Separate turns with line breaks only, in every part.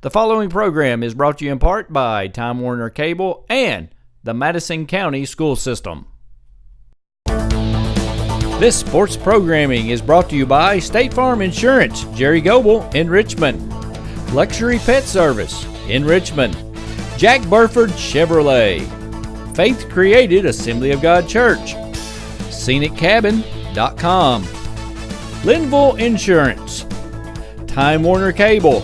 The following program is brought to you in part by Time Warner Cable and the Madison County School System. This sports programming is brought to you by State Farm Insurance, Jerry Goble in Richmond, Luxury Pet Service in Richmond, Jack Burford Chevrolet, Faith Created Assembly of God Church, ScenicCabin.com, Linville Insurance, Time Warner Cable,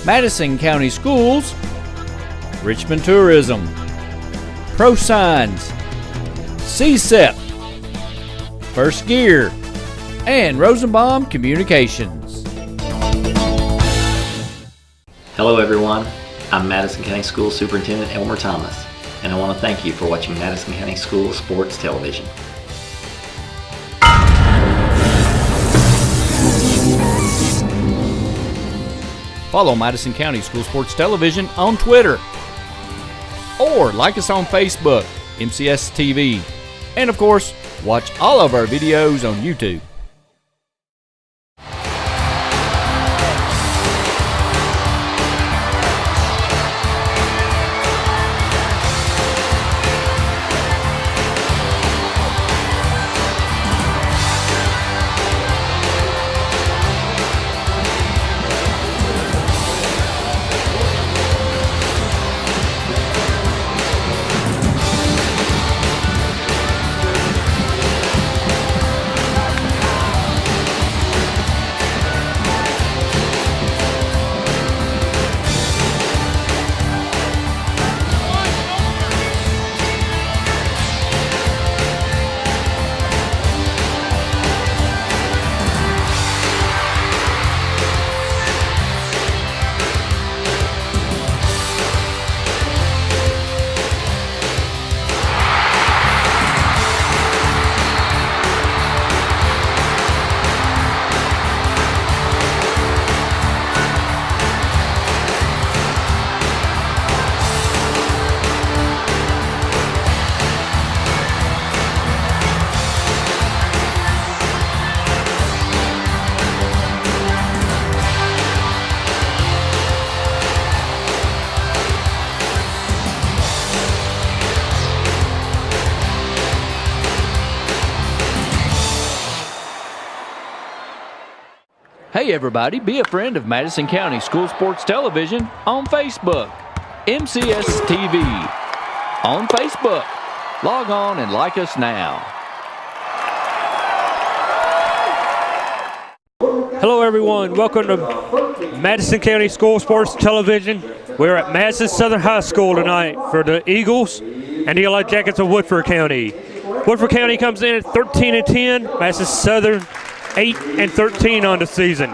Madison County Schools, Richmond Tourism, ProSigns, CSEPP, First Gear, and Rosenbaum Communications.
Hello everyone, I'm Madison County School Superintendent Elmer Thomas, and I want to thank you for watching Madison County School Sports Television.
Follow Madison County School Sports Television on Twitter, or like us on Facebook, MCS TV, and of course, watch all of our videos on YouTube. Hey everybody, be a friend of Madison County School Sports Television on Facebook, MCS TV on Facebook. Log on and like us now.
Hello everyone, welcome to Madison County School Sports Television. We're at Madison Southern High School tonight for the Eagles and the Yellow Jackets of Woodford County. Woodford County comes in at 13-10, Madison Southern 8-13 on the season.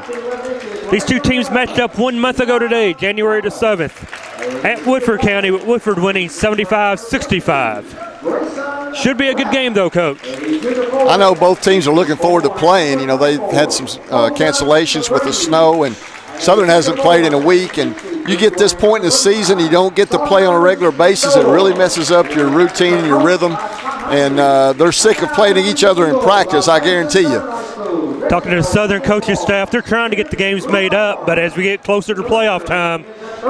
These two teams matched up 1 month ago today, January the 7th, at Woodford County, with Woodford winning 75-65. Should be a good game though, Coach.
I know both teams are looking forward to playing. You know, they had some cancellations with the snow, and Southern hasn't played in a week, and you get this point in the season, you don't get to play on a regular basis. It really messes up your routine and your rhythm, and they're sick of playing each other in practice, I guarantee you.
Talking to the Southern coaching staff, they're trying to get the games made up, but as we get closer to playoff time,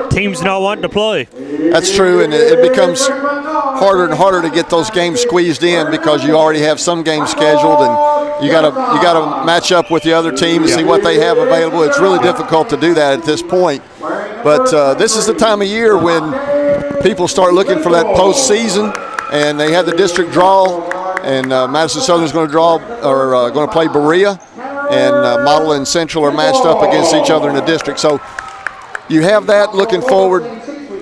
teams not wanting to play.
That's true, and it becomes harder and harder to get those games squeezed in because you already have some games scheduled, and you gotta match up with the other team and see what they have available. It's really difficult to do that at this point, but this is the time of year when people start looking for that postseason, and they have the district draw, and Madison Southern is going to draw or going to play Berea. And Model and Central are matched up against each other in the district. So you have that looking forward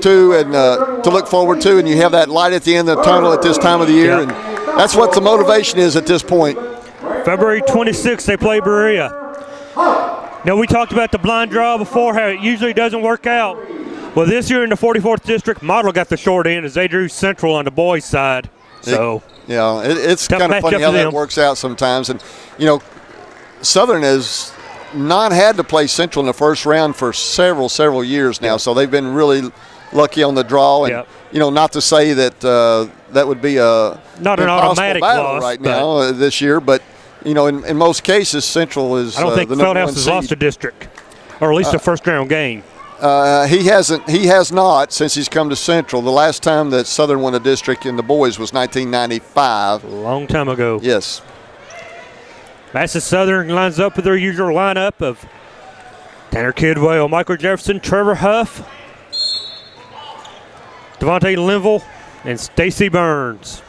to and to look forward to, and you have that light at the end of the tunnel at this time of the year, and that's what the motivation is at this point.
February 26th, they play Berea. Now, we talked about the blind draw before, how it usually doesn't work out. Well, this year in the 44th District, Model got the short end as they drew Central on the boys' side. So,
it's kind of funny how that works out sometimes. And, you know, Southern has not had to play Central in the first round for several years now, so they've been really lucky on the draw. And you know, not to say that that would be a
not an automatic
battle
loss
right now this year, but you know, in most cases, Central is.
I don't think
the number
Feldhouse
one
has
seed.
lost a district, or at least a first round game.
He has not since he's come to Central. The last time that Southern won a district in the boys was 1995.
A long time ago.
Yes.
Madison Southern lines up with their usual lineup of Tanner Kidwell, Michael Jefferson, Trevor Huff, Devontae Linville, and Stacy Burns.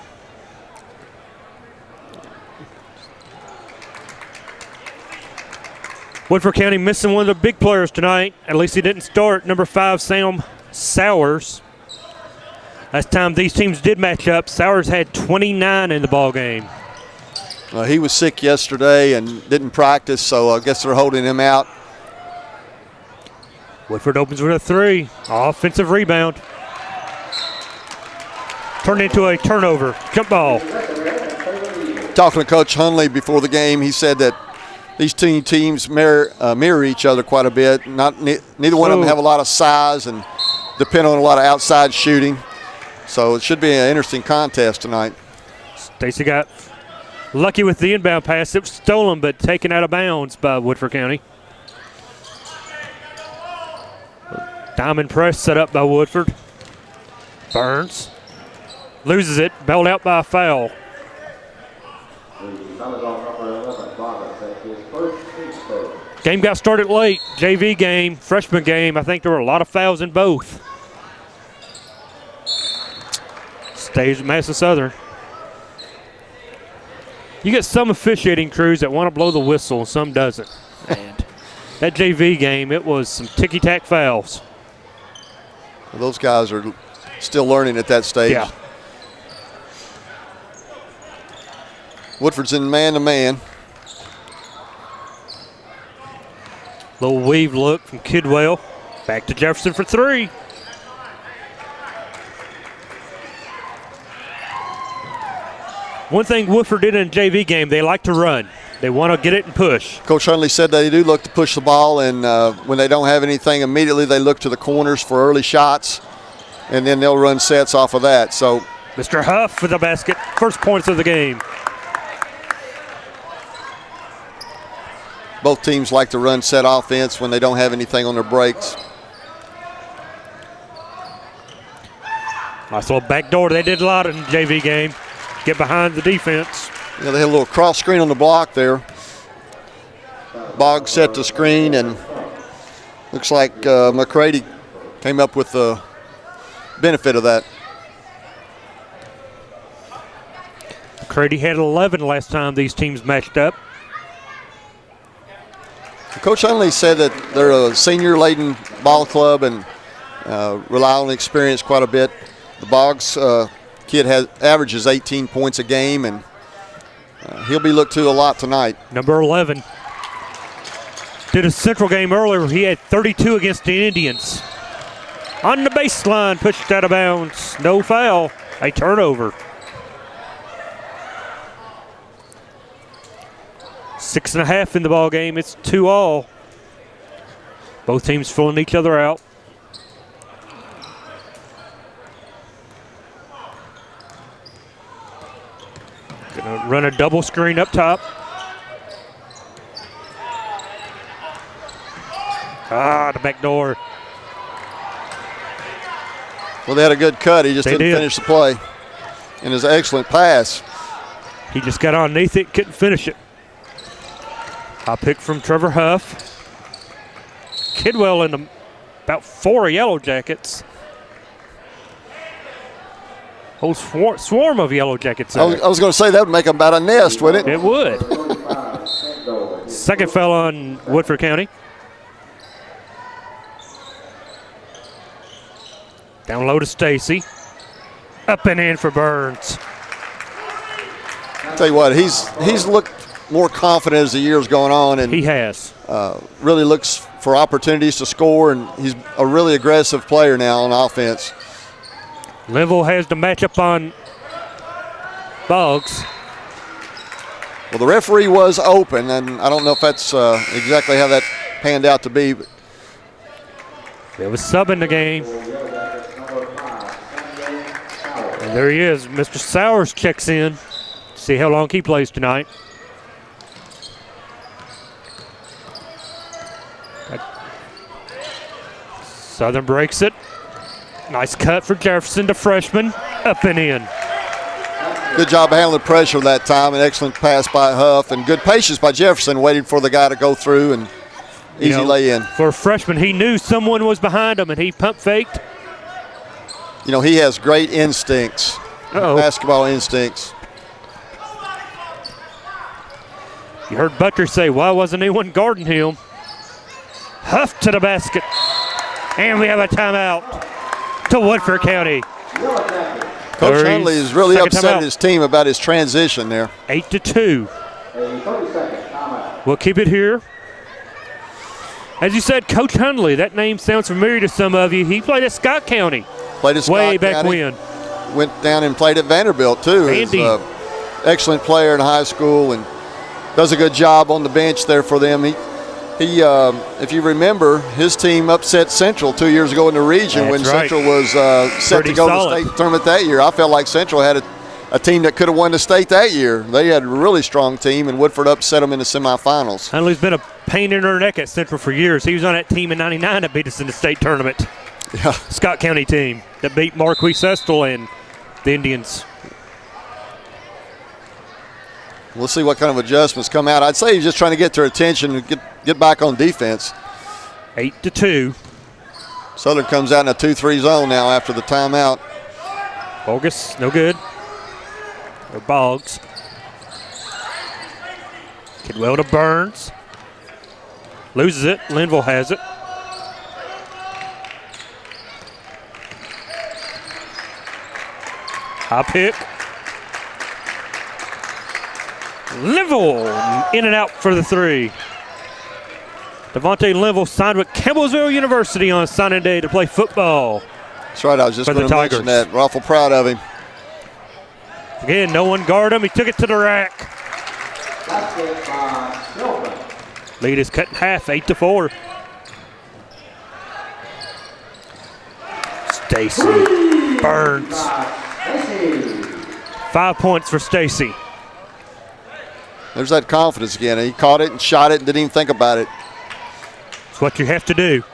Woodford County missing one of the big players tonight. At least he didn't start. Number 5, Sam Sowers. Last time these teams did match up, Sowers had 29 in the ball game.
He was sick yesterday and didn't practice, so I guess they're holding him out.
Woodford opens with a 3. Offensive rebound. Turned into a turnover. Jump ball.
Talking to Coach Hunley before the game, he said that these two teams mirror each other quite a bit. Neither one of them have a lot of size and depend on a lot of outside shooting. So it should be an interesting contest tonight.
Stacy got lucky with the inbound pass. It was stolen but taken out of bounds by Woodford County. Diamond press set up by Woodford. Burns loses it, bailed out by a foul. Game got started late. JV game, freshman game. I think there were a lot of fouls in both. Stays at Madison Southern. You get some officiating crews that want to blow the whistle and some doesn't. And that JV game, it was some ticky-tack fouls.
Well, those guys are still learning at that stage.
Yeah.
Woodford's in man-to-man.
Little weave look from Kidwell. Back to Jefferson for 3. One thing Woodford did in a JV game, they like to run. They want to get it and push.
Coach Hunley said that they do look to push the ball, and when they don't have anything immediately, they look to the corners for early shots, and then they'll run sets off of that. So
Mr. Huff with the basket. First points of the game.
both teams like to run set offense when they don't have anything on their breaks.
Nice little backdoor. They did a lot in the JV game. Get behind the defense.
Yeah, they had a little cross screen on the block there. Boggs set the screen, and looks like McCready came up with the benefit of that.
McCready had 11 last time these teams matched up.
Coach Hunley said that they're a senior-laden ball club and rely on experience quite a bit. The Boggs kid averages 18 points a game, and he'll be looked to a lot tonight.
Number 11. Did a Central game earlier. He had 32 against the Indians. On the baseline, pushed out of bounds. No foul. A turnover. 6.5 in the ball game. It's 2-all. Both teams filling each other out. Gonna run a double screen up top. The back door.
Well, they had a good cut. He just didn't finish the play. And his excellent pass.
He just got underneath it, couldn't finish it. High pick from Trevor Huff. Kidwell in about 4 Yellow Jackets. Whole swarm of Yellow Jackets.
I was going to say that would make about a nest, wouldn't it?
It would. Second foul on Woodford County. Down low to Stacy. Up and in for Burns.
I'll tell you what, he's looked more confident as the year's going on, and
he has
really looks for opportunities to score, and he's a really aggressive player now on offense.
Linville has the matchup on Boggs.
Well, the referee was open, and I don't know if that's exactly how that panned out to be. But
there was sub in the game. And there he is. Mr. Sowers checks in. See how long he plays tonight. Southern breaks it. Nice cut for Jefferson, the freshman, up and in.
Good job of handling pressure that time. An excellent pass by Huff and good patience by Jefferson, waiting for the guy to go through and easy lay in.
For a freshman, he knew someone was behind him and he pump faked.
You know, he has great instincts, basketball instincts.
You heard Butcher say, why wasn't anyone guarding him? Huff to the basket. And we have a timeout to Woodford County.
Coach Hunley is really upset at his team about his transition there.
8-2. We'll keep it here. As you said, Coach Hunley, that name sounds familiar to some of you. He played at Scott County.
Played at Scott
way back
County.
when.
Went down and played at Vanderbilt, too.
Andy.
He's an excellent player in high school and does a good job on the bench there for them. He if you remember, his team upset Central 2 years ago in the region. That's when right. Central was set
Pretty
to go
solid.
to the state tournament that year. I felt like Central had a team that could have won the state that year. They had a really strong team, and Woodford upset them in the semifinals.
Hunley's been a pain in her neck at Central for years. He was on that team in '99 that beat us in the state tournament.
Yeah.
Scott County team that beat Marquis Estel and the Indians.
We'll see what kind of adjustments come out. I'd say he's just trying to get their attention and get back on defense.
8-2.
Southern comes out in a 2-3 zone now after the timeout.
Bogus, no good. Or Boggs. Kidwell to Burns. Loses it. Linville has it. High pick. Linville in and out for the three. Devontae Linville signed with Campbellsville University on signing day to play football.
That's right, I was just going to mention that. We're awful proud of him.
Again, no one guarded him. He took it to the rack. Lead is cut in half, 8-4. Stacy Burns. 5 points for Stacy.
There's that confidence again. He caught it and shot it and didn't even think about it.
It's what you have to do.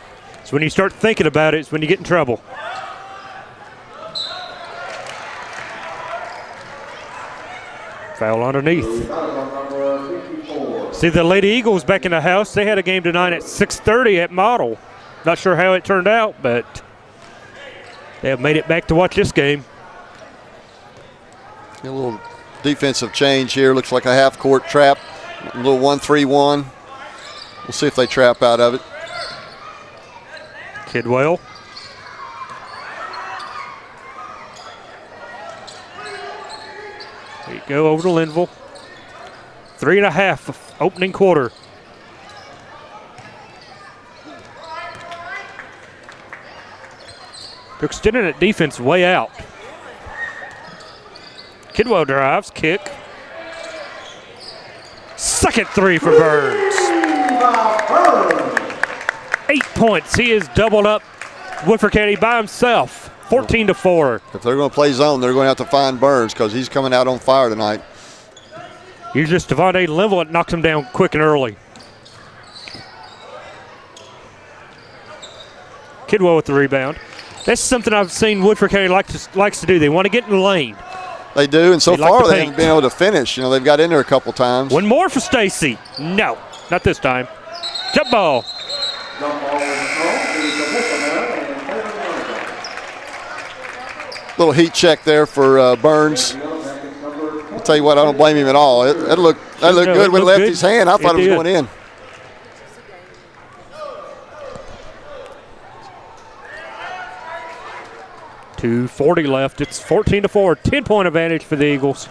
It's when you start thinking about it, it's when you get in trouble. Foul underneath. See the Lady Eagles back in the house. They had a game tonight at 6:30 at Model. Not sure how it turned out, but they have made it back to watch this game.
A little defensive change here. Looks like a half-court trap. A little 1-3-1. We'll see if they trap out of it.
Kidwell. There you go, over to Linville. 3.5 opening quarter. They're extending that defense way out. Kidwell drives, kick. Second three for Burns. 8 points. He is doubled up Woodford County by himself. 14-4.
If they're going to play zone, they're going to have to find Burns because he's coming out on fire tonight.
Usually just Devontae Linville that knocks him down quick and early. Kidwell with the rebound. That's something I've seen Woodford County likes to do. They want to get in the lane.
They do, and so far they haven't been able to finish. You know, they've got in there a couple times.
One more for Stacy. No, not this time. Jump ball.
Little heat check there for Burns. I'll tell you what, I don't blame him at all. That looked good when it left his hand. I thought it was going in.
.240 left. It's 14-4. 10-point advantage for the Eagles.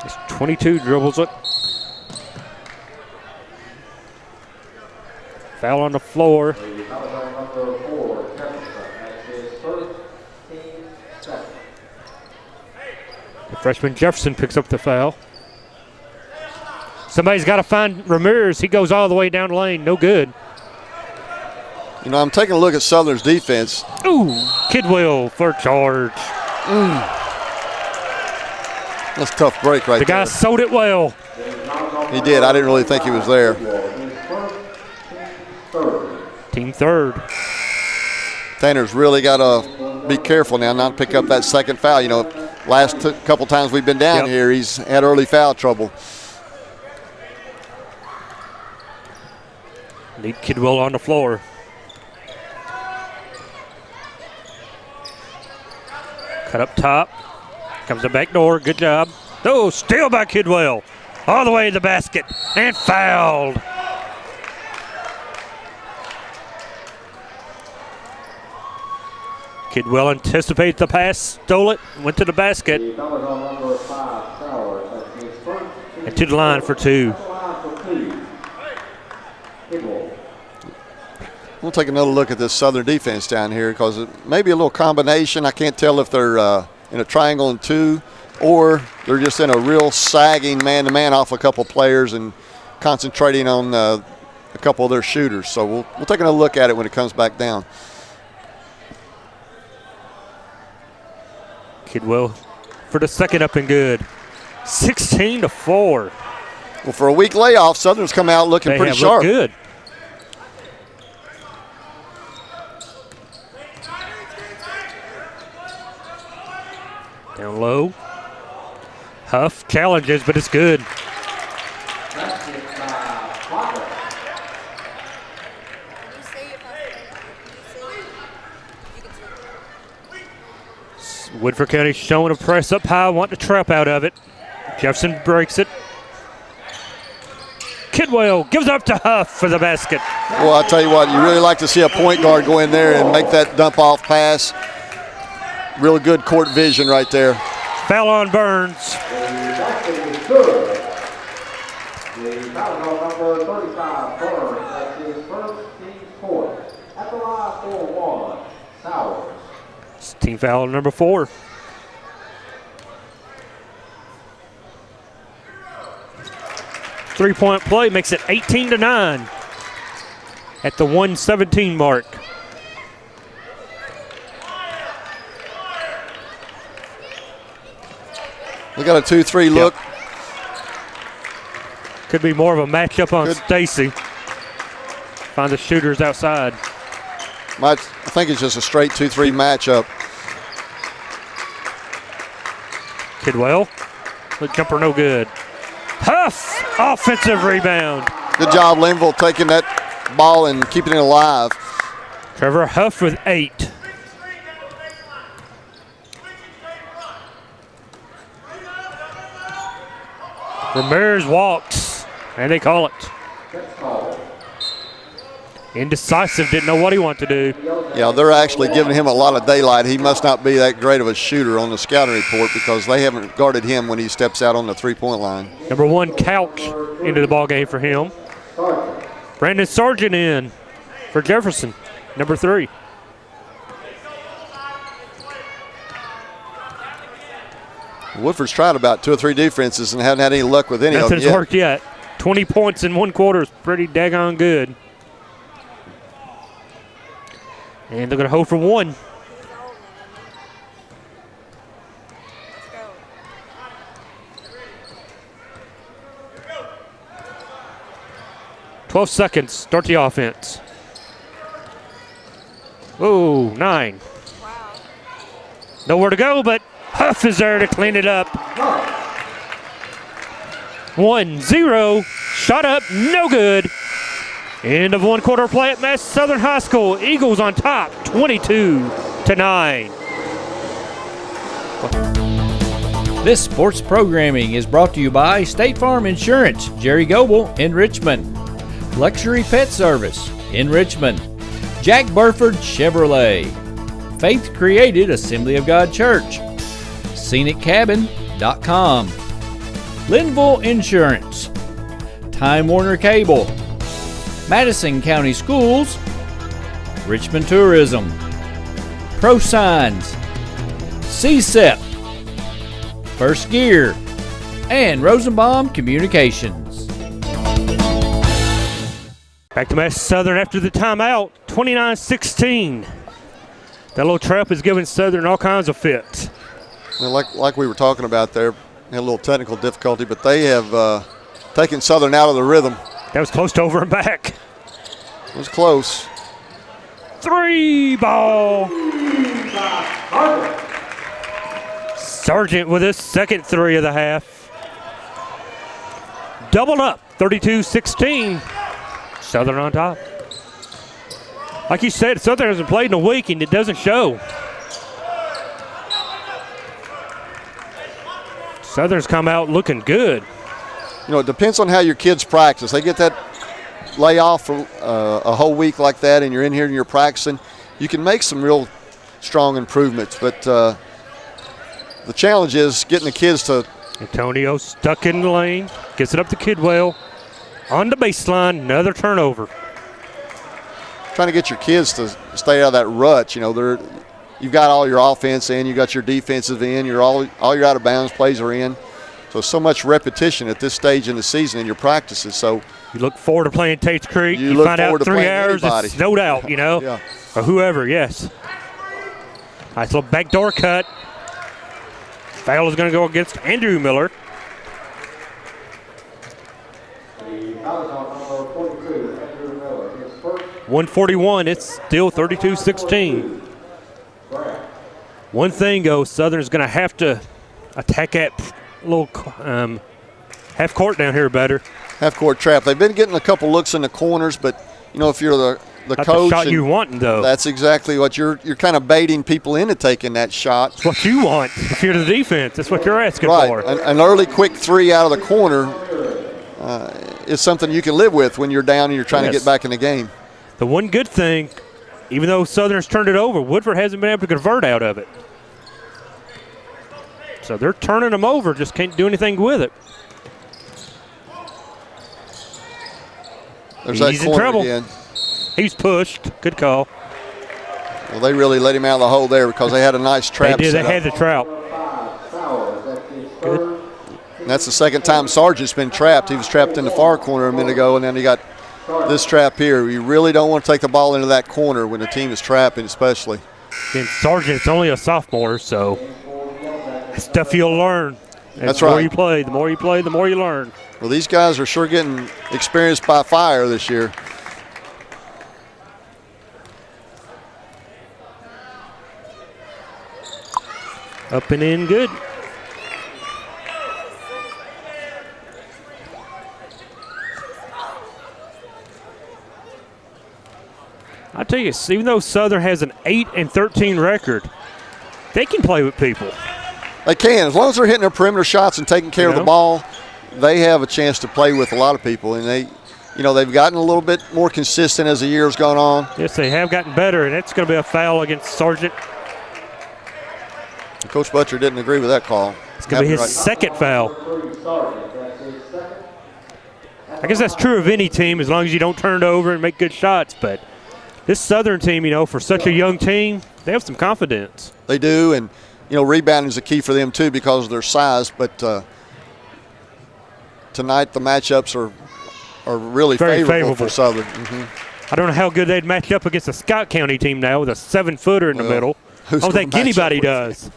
It's 22 dribbles it. Foul on the floor. The freshman Jefferson picks up the foul. Somebody's got to find Ramirez. He goes all the way down the lane. No good.
You know, I'm taking a look at Southern's defense.
Ooh, Kidwell for charge.
That's a tough break right there.
The guy sold it well.
He did. I didn't really think he was there.
Team third.
Tanner's really got to be careful now not to pick up that second foul. You know, last couple times we've been down here, he's had early foul trouble.
Need Kidwell on the floor. Cut up top. Comes the back door. Good job. Oh, steal by Kidwell. All the way to the basket. And fouled. Kidwell anticipated the pass, stole it, went to the basket. And to the line for two.
We'll take another look at this Southern defense down here because it may be a little combination. I can't tell if they're in a triangle and two or they're just in a real sagging man-to-man off a couple players and concentrating on a couple of their shooters. So we'll take another look at it when it comes back down.
Kidwell for the second up and good. 16-4.
Well, for a week layoff, Southern's come out looking pretty sharp.
Good. Down low. Huff challenges, but it's good. Woodford County showing a press up high, want to trap out of it. Jefferson breaks it. Kidwell gives up to Huff for the basket.
Well, I'll tell you what, you really like to see a point guard go in there and make that dump off pass. Real good court vision right there.
Foul on Burns. It's team foul number 4. Three-point play makes it 18-9 at the 1:17 mark.
We got a 2-3 look.
Could be more of a matchup on Stacy. Find the shooters outside.
I think it's just a straight 2-3 matchup.
Kidwell, the jumper no good. Huff, offensive rebound.
Good job, Linville, taking that ball and keeping it alive.
Trevor Huff with 8. Ramirez walks, and they call it. Indecisive, didn't know what he wanted to do.
Yeah, they're actually giving him a lot of daylight. He must not be that great of a shooter on the scouting report because they haven't guarded him when he steps out on the three-point line.
Number 1, Couch into the ball game for him. Brandon Sargent in for Jefferson, number 3.
Woodford's tried about 2 or 3 defenses and haven't had any luck with any of them
yet. Nothing's worked yet. 20 points in one quarter is pretty daggone good. And they're going to hold for 1. "12 seconds, start the offense." Oh, 9. Wow. Nowhere to go, but Huff is there to clean it up. 1-0, shot up, no good. End of one quarter play at Madison Southern High School. Eagles on top, 22-9.
This sports programming is brought to you by State Farm Insurance, Jerry Goble in Richmond. Luxury Pet Service in Richmond. Jack Burford Chevrolet. Faith Created Assembly of God Church. ScenicCabin.com. Linville Insurance. Time Warner Cable. Madison County Schools. Richmond Tourism. Pro Signs. CSEPP. First Gear. And Rosenbaum Communications.
Back to Madison Southern after the timeout, 29-16. That little trap is giving Southern all kinds of fits.
Well, like we were talking about there, had a little technical difficulty, but they have taken Southern out of the rhythm.
That was close to over and back.
It was close.
3 ball. Sargent with his second 3 of the half. Doubled up, 32-16. Southern on top. Like you said, Southern hasn't played in a week, and it doesn't show. Southern's come out looking good.
You know, it depends on how your kids practice. They get that layoff for a whole week like that, and you're in here and you're practicing. You can make some real strong improvements, but the challenge is getting the kids to.
Antonio stuck in the lane, gets it up to Kidwell. On the baseline, another turnover.
Trying to get your kids to stay out of that rut. You know, you've got all your offense in, you got your defensive in, all your out of bounds plays are in. So much repetition at this stage in the season in your practices. So
you look forward to playing Tate's Creek. You find out 3 hours, anybody. It's no doubt, you know,
yeah.
Or whoever. Yes. Nice little backdoor cut. Foul is going to go against Andrew Miller. .141, it's still 32-16. One thing, though, Southern's going to have to attack that little half court down here better.
Half court trap. They've been getting a couple looks in the corners, but, you know, if you're the
Not
coach.
The shot you want, though.
That's exactly what you're kind of baiting people into taking that shot.
That's what you want. If you're the defense, that's what you're asking for.
An early quick 3 out of the corner is something you can live with when you're down and you're trying to get back in the game.
The one good thing, even though Southern's turned it over, Woodford hasn't been able to convert out of it. So they're turning them over, just can't do anything with it.
There's
He's
that
in
corner
trouble.
again.
He's pushed. Good call.
Well, they really let him out of the hole there because they had a nice trap.
They did.
Set
They had the trap.
Good. And that's the second time Sargent's been trapped. He was trapped in the far corner a minute ago, and then he got this trap here. You really don't want to take the ball into that corner when the team is trapping, especially.
And Sargent's only a sophomore, so stuff you'll learn.
That's
the
right.
more you play, the more you play, the more you learn.
Well, these guys are sure getting experienced by fire this year.
Up and in good. I tell you, even though Southern has an 8-13 record, they can play with people.
They can. As long as they're hitting their perimeter shots and taking care of the ball, they have a chance to play with a lot of people. And they've gotten a little bit more consistent as the year's gone on.
Yes, they have gotten better, and it's going to be a foul against Sargent.
Coach Butcher didn't agree with that call.
It's going to be his second foul. I guess that's true of any team as long as you don't turn it over and make good shots. But this Southern team, for such a young team, they have some confidence.
They do, and, rebounding is a key for them too because of their size. But tonight the matchups are really favorable for Southern. Mm-hmm.
I don't know how good they'd match up against a Scott County team now with a 7-footer in the middle. I don't think anybody does.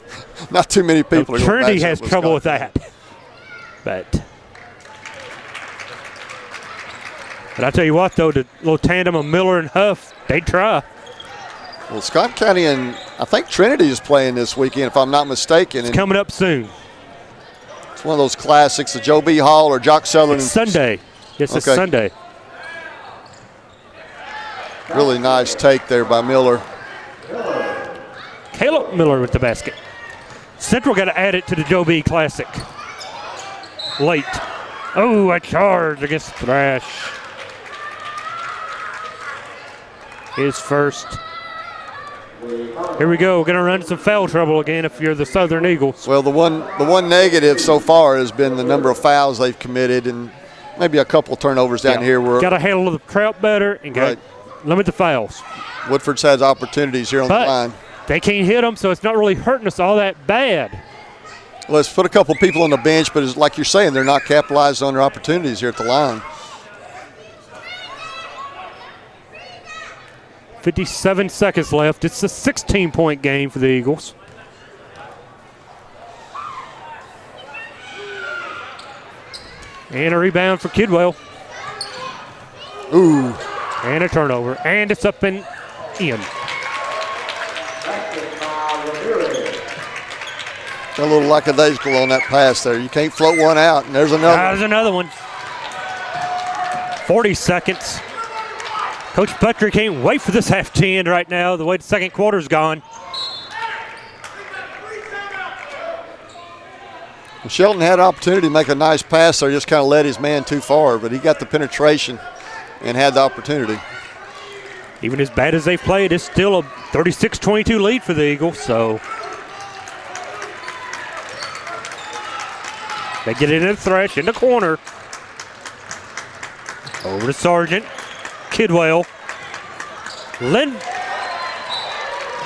Not too many people.
Trinity has trouble with that. But I tell you what, though, the little tandem of Miller and Huff, they try.
Well, Scott County and I think Trinity is playing this weekend, if I'm not mistaken.
It's coming up soon.
It's one of those classics, the Joe B. Hall or Jock Southern.
It's Sunday. Yes, it's Sunday.
Really nice take there by Miller.
Caleb Miller with the basket. Central got to add it to the Joe B. Classic. Late. Oh, a charge against Thrash. His first. Here we go. We're going to run some foul trouble again if you're the Southern Eagles.
Well, the one negative so far has been the number of fouls they've committed and maybe a couple of turnovers down here.
Got to handle the trap better and got to limit the fouls.
Woodford's has opportunities here on the line.
They can't hit them, so it's not really hurting us all that bad.
Let's put a couple people on the bench, but like you're saying, they're not capitalized on their opportunities here at the line.
57 seconds left. It's a 16-point game for the Eagles. And a rebound for Kidwell.
Ooh.
And a turnover. And it's up and in.
A little lackadaisical on that pass there. You can't float one out, and there's another.
There's another one. 40 seconds. Coach Buttrey can't wait for this half to end right now, the way the second quarter's gone.
Well, Shelton had an opportunity to make a nice pass there, just kind of led his man too far, but he got the penetration and had the opportunity.
Even as bad as they've played, it's still a 36-22 lead for the Eagles, so they get it in the Thresh in the corner. Over to Sargent. Kidwell.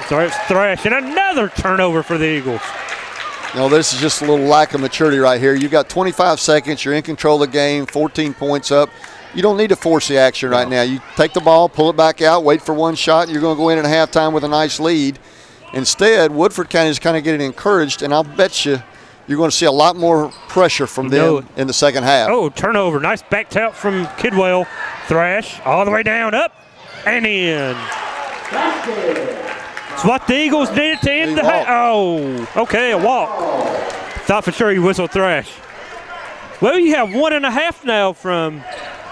Sorry, it's Thresh. And another turnover for the Eagles.
No, this is just a little lack of maturity right here. You've got 25 seconds. You're in control of the game, 14 points up. You don't need to force the action right now. You take the ball, pull it back out, wait for one shot, and you're going to go in at halftime with a nice lead. Instead, Woodford County is kind of getting encouraged, and I'll bet you're going to see a lot more pressure from them in the second half.
Oh, turnover. Nice back tap from Kidwell. Thrash all the way down, up, and in. It's what the Eagles needed to end the half. Oh, okay, a walk. Thought for sure he whistled Thrash. Well, you have 1.5 now from.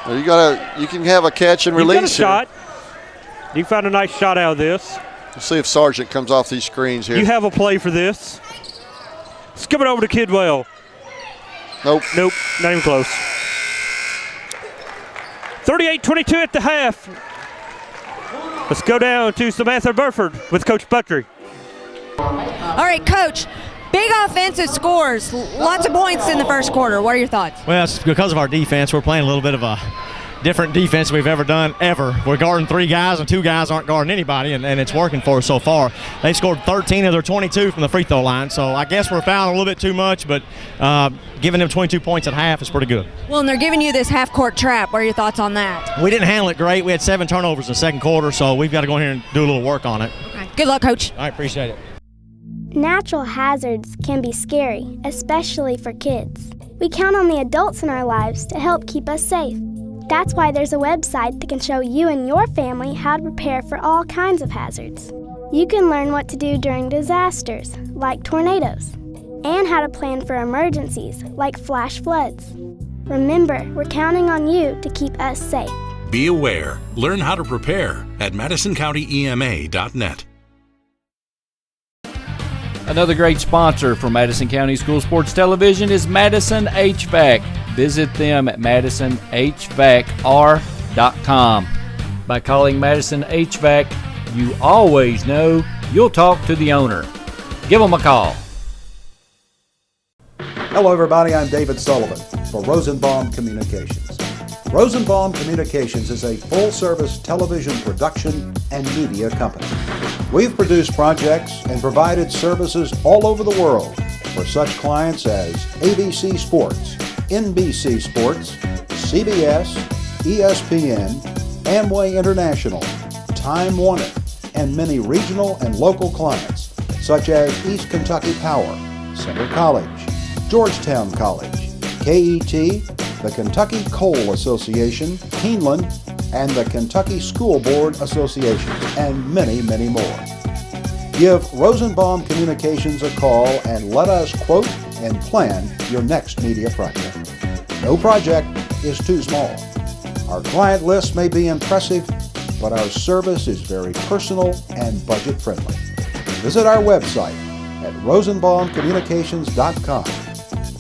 Well, you can have a catch and release.
You got a shot. You found a nice shot out of this.
Let's see if Sargent comes off these screens here.
You have a play for this. Skip it over to Kidwell.
Nope,
not even close. 38-22 at the half. Let's go down to Samantha Burford with Coach Buttrey.
All right, Coach. Big offensive scores, lots of points in the first quarter. What are your thoughts?
Well, it's because of our defense. We're playing a little bit of a different defense we've ever done, ever. We're guarding 3 guys, and 2 guys aren't guarding anybody, and it's working for us so far. They scored 13 of their 22 from the free throw line, so I guess we're fouling a little bit too much, but giving them 22 points at half is pretty good.
Well, and they're giving you this half-court trap. What are your thoughts on that?
We didn't handle it great. We had 7 turnovers in the second quarter, so we've got to go in here and do a little work on it.
Okay. Good luck, Coach.
I appreciate it.
Natural hazards can be scary, especially for kids. We count on the adults in our lives to help keep us safe. That's why there's a website that can show you and your family how to prepare for all kinds of hazards. You can learn what to do during disasters, like tornadoes, and how to plan for emergencies, like flash floods. Remember, we're counting on you to keep us safe.
Be aware. Learn how to prepare at MadisonCountyEMA.net.
Another great sponsor for Madison County School Sports Television is Madison HVAC. Visit them at MadisonHVACR.com. By calling Madison HVAC, you always know you'll talk to the owner. Give them a call.
Hello everybody, I'm David Sullivan for Rosenbaum Communications. Rosenbaum Communications is a full-service television production and media company. We've produced projects and provided services all over the world for such clients as ABC Sports, NBC Sports, CBS, ESPN, Amway International, Time Warner, and many regional and local clients such as East Kentucky Power, Center College, Georgetown College, KET, the Kentucky Coal Association, Keeneland, and the Kentucky School Board Association, and many, many more. Give Rosenbaum Communications a call and let us quote and plan your next media project. No project is too small. Our client list may be impressive, but our service is very personal and budget-friendly. Visit our website at rosenbaumcommunications.com.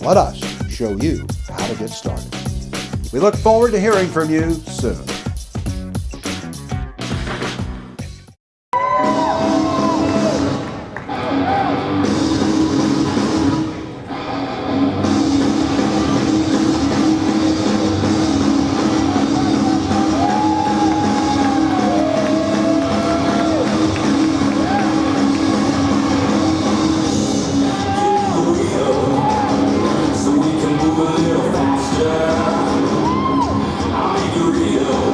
Let us show you how to get started. We look forward to hearing from you soon.
I'll be real.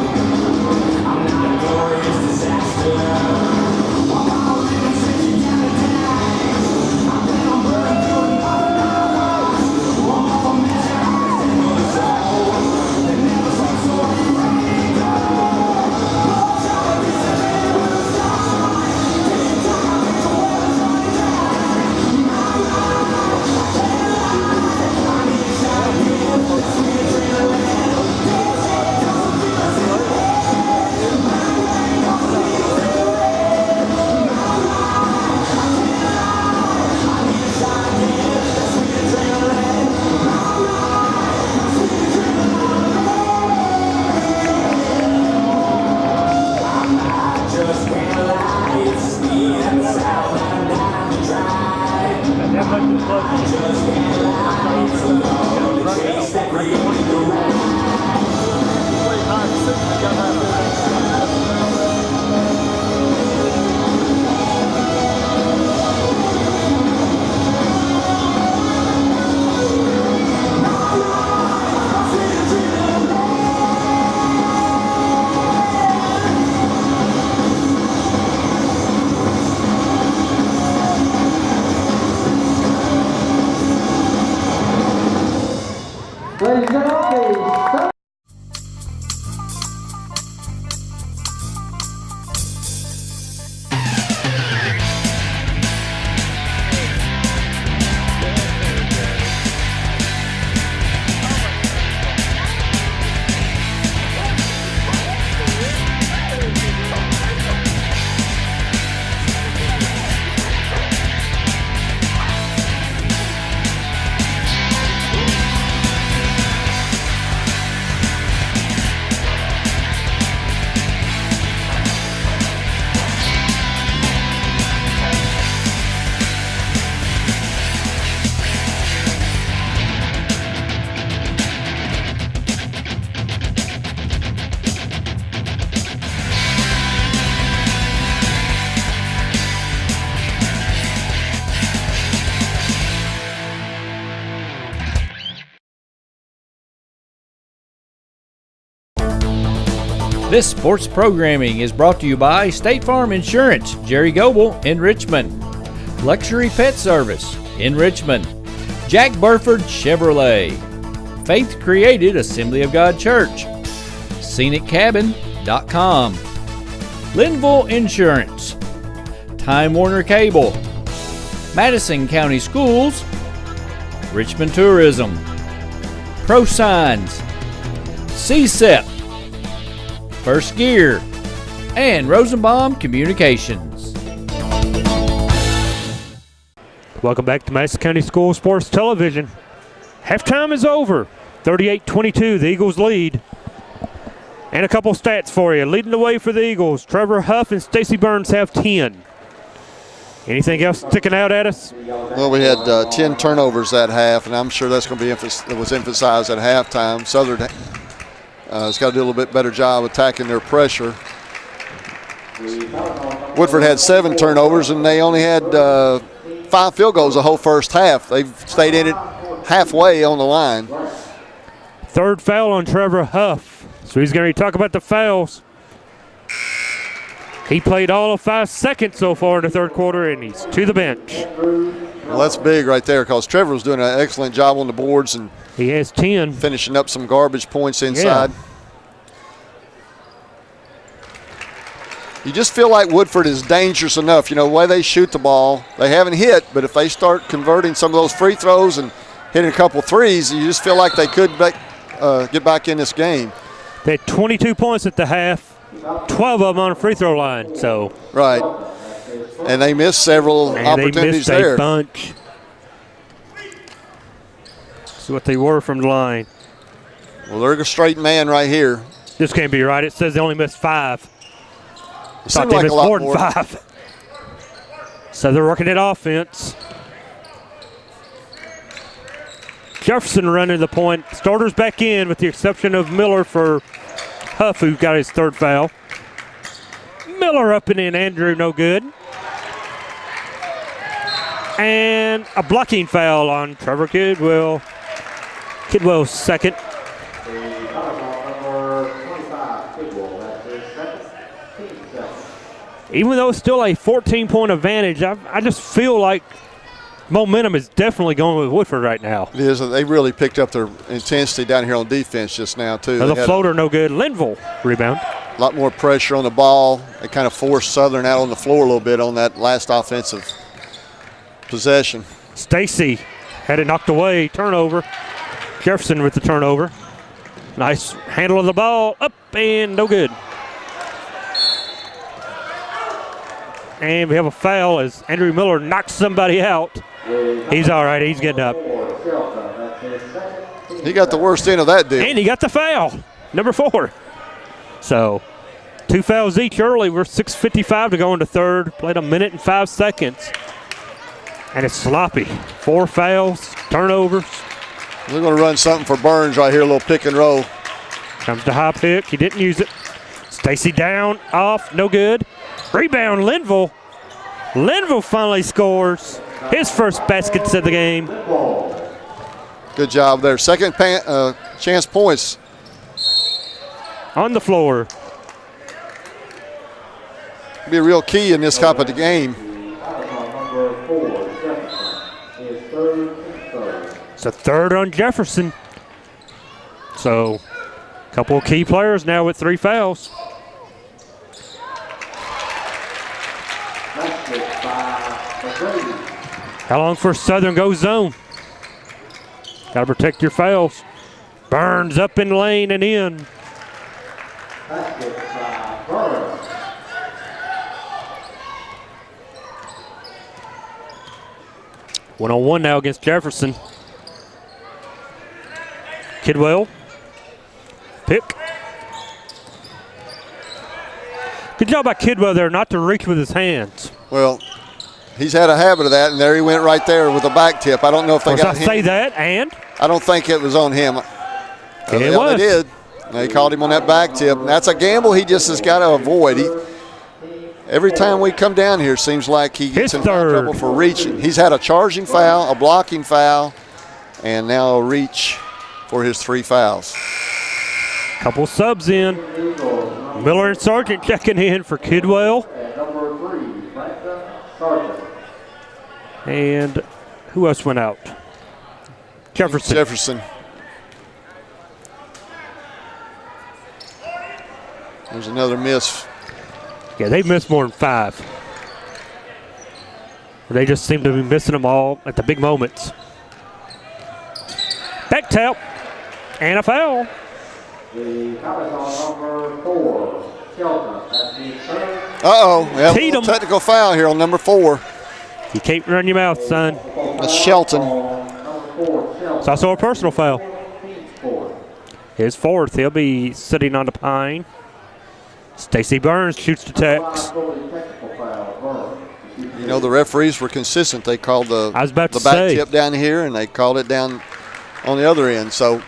This sports programming is brought to you by State Farm Insurance, Jerry Goble in Richmond, Luxury Pet Service in Richmond, Jack Burford Chevrolet, Faith Created Assembly of God Church, ScenicCabin.com, Linville Insurance, Time Warner Cable, Madison County Schools, Richmond Tourism, Pro Signs, CSEPP, First Gear, and Rosenbaum Communications.
Welcome back to Madison County School Sports Television. Halftime is over. 38-22, the Eagles lead. And a couple stats for you. Leading the way for the Eagles, Trevor Huff and Stacy Burns have 10. Anything else sticking out at us?
Well, we had 10 turnovers that half, and I'm sure that's going to be emphasized at halftime. Southern has got to do a little bit better job attacking their pressure. Woodford had 7 turnovers, and they only had 5 field goals the whole first half. They've stayed in it halfway on the line.
Third foul on Trevor Huff. So he's going to talk about the fouls. He played all of 5 seconds so far in the third quarter, and he's to the bench.
Well, that's big right there because Trevor was doing an excellent job on the boards, and
he has 10.
Finishing up some garbage points inside.
Yeah.
You just feel like Woodford is dangerous enough. You know, the way they shoot the ball, they haven't hit, but if they start converting some of those free throws and hitting a couple threes, you just feel like they could get back in this game.
They had 22 points at the half, 12 of them on a free throw line. So
right. And they missed several opportunities
they missed
there.
A bunch. See what they were from the line.
Well, they're a straight man right here.
This can't be right. It says they only missed 5.
It
Thought
seemed
they
like
missed
a lot
more than 5. So they're working at offense. Jefferson running the point. Starters back in with the exception of Miller for Huff, who got his third foul. Miller up and in. Andrew, no good. And a blocking foul on Trevor Kidwell. Kidwell's second. Even though it's still a 14-point advantage, I just feel like momentum is definitely going with Woodford right now.
It is. They really picked up their intensity down here on defense just now, too.
The floater, no good. Linville, rebound.
A lot more pressure on the ball. They kind of forced Southern out on the floor a little bit on that last offensive possession.
Stacy had it knocked away. Turnover. Jefferson with the turnover. Nice handle of the ball. Up and no good. And we have a foul as Andrew Miller knocks somebody out. He's all right. He's getting up.
He got the worst end of that deal.
And he got the foul, number 4. So 2 fouls each early. We're 6:55 to go into third. Played a minute and 5 seconds. And it's sloppy. 4 fouls, turnovers.
They're going to run something for Burns right here, a little pick and roll.
Comes to high pick. He didn't use it. Stacy down, off, no good. Rebound, Linville. Linville finally scores his first baskets of the game.
Good job there. Second chance points.
On the floor.
Be a real key in this type of the game.
It's a third on Jefferson. So, a couple of key players now with 3 fouls. How long for Southern goes zone? Got to protect your fouls. Burns up in lane and in. One-on-one now against Jefferson. Kidwell. Pick. Good job by Kidwell there not to reach with his hands.
Well, he's had a habit of that, and there he went right there with a back tip. I don't know if they got him.
Say that, and?
I don't think it was on him.
It was.
They did. They called him on that back tip. That's a gamble he just has got to avoid. Every time we come down here, seems like he gets in trouble for reaching. He's had a charging foul, a blocking foul, and now a reach for his 3 fouls.
Couple subs in. Miller and Sargent checking in for Kidwell. And who else went out? Jefferson.
There's another miss.
Yeah, they've missed more than 5. They just seem to be missing them all at the big moments. Back tap and a foul.
Yeah, technical foul here on number 4.
You can't run your mouth, son.
That's Shelton.
It's also a personal foul. His 4th. He'll be sitting on the pine. Stacy Burns shoots the text.
You know, the referees were consistent. They called the back tip down here, and they called it down on the other end. So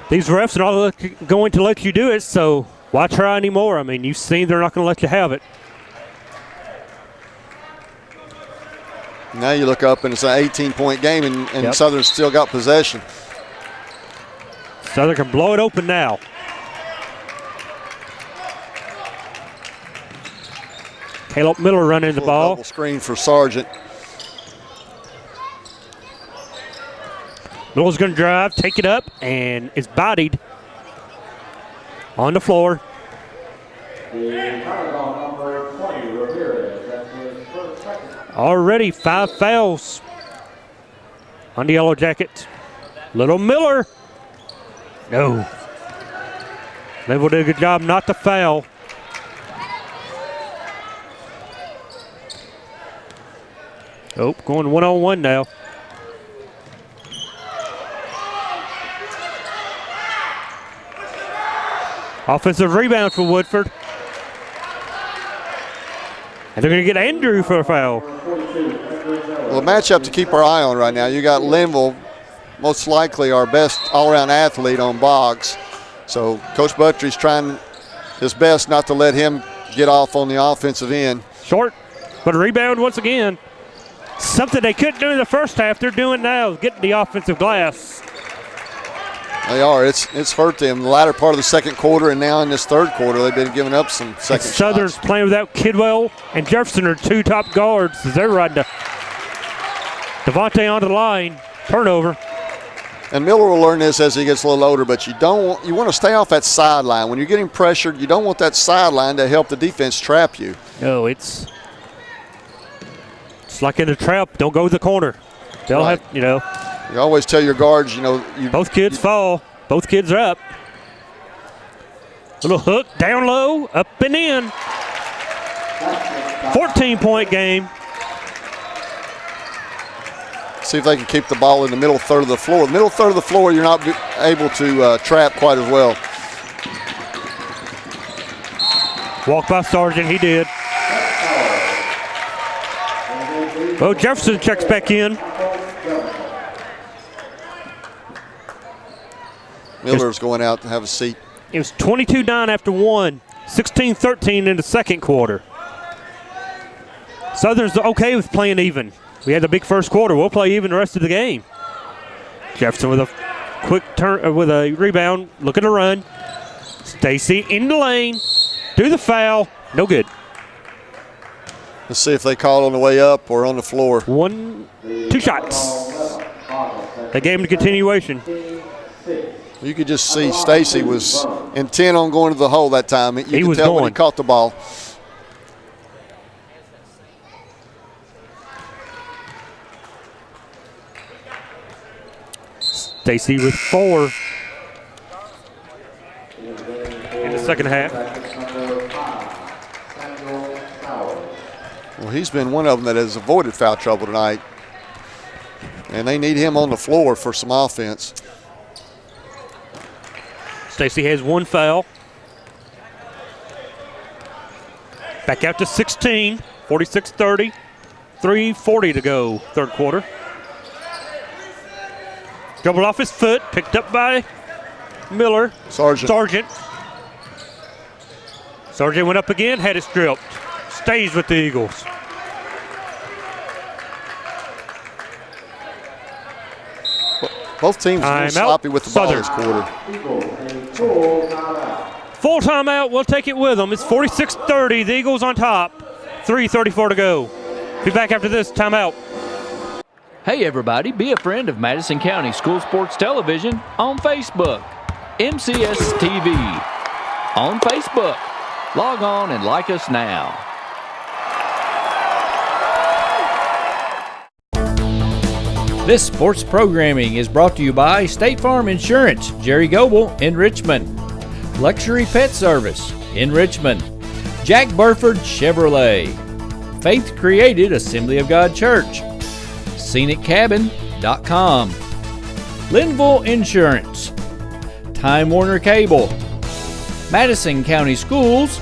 these refs are not going to let you do it, so why try anymore? I mean, you've seen they're not going to let you have it.
Now you look up, and it's an 18-point game, and Southern's still got possession.
Southern can blow it open now. Caleb Miller running the ball.
Double screen for Sargent.
Miller's going to drive, take it up, and is bodied on the floor. Already 5 fouls on the Yellow Jackets. Little Miller. No. Level did a good job not to foul. Oh, going one-on-one now. Offensive rebound for Woodford. And they're going to get Andrew for a foul.
Well, a matchup to keep our eye on right now. You got Linville, most likely our best all-around athlete on Boggs. So Coach Buttry's trying his best not to let him get off on the offensive end.
Short, but a rebound once again. Something they couldn't do in the first half, they're doing now, getting the offensive glass.
They are. It's hurt them. The latter part of the second quarter and now in this third quarter, they've been giving up some second shots.
Southern's playing without Kidwell and Jefferson are 2 top guards as they're riding Devontae onto the line. Turnover.
And Miller will learn this as he gets a little older, but you want to stay off that sideline. When you're getting pressured, you don't want that sideline to help the defense trap you.
No, it's like in a trap. Don't go to the corner. They'll have, You
always tell your guards,
both kids fall. Both kids are up. Little hook, down low, up and in. 14-point game.
See if they can keep the ball in the middle third of the floor. The middle third of the floor, you're not able to trap quite as well.
Walk by Sargent, he did. Well, Jefferson checks back in.
Miller's going out to have a seat.
It was 22-9 after 1, 16-13 in the second quarter. Southern's okay with playing even. We had the big first quarter. We'll play even the rest of the game. Jefferson with a quick turn, with a rebound, looking to run. Stacy in the lane, do the foul, no good.
Let's see if they call on the way up or on the floor.
2 shots. They gave him the continuation.
You could just see Stacy was intent on going to the hole that time. You could tell when he caught the ball.
Stacy with 4 in the second half.
Well, he's been one of them that has avoided foul trouble tonight. And they need him on the floor for some offense.
Stacy has 1 foul. Back out to 16, 46-30, 3:40 to go, third quarter. Doubled off his foot, picked up by Miller. Sargent went up again, had it stripped. Stays with the Eagles.
Both teams are sloppy with the ball this quarter.
Full timeout, we'll take it with them. It's 46-30, the Eagles on top. 3:34 to go. Be back after this timeout.
Hey everybody, be a friend of Madison County School Sports Television on Facebook. MCS TV on Facebook. Log on and like us now. This sports programming is brought to you by State Farm Insurance, Jerry Goble in Richmond. Luxury Pet Service in Richmond. Jack Burford Chevrolet. Faith Created Assembly of God Church. ScenicCabin.com. Linville Insurance. Time Warner Cable. Madison County Schools.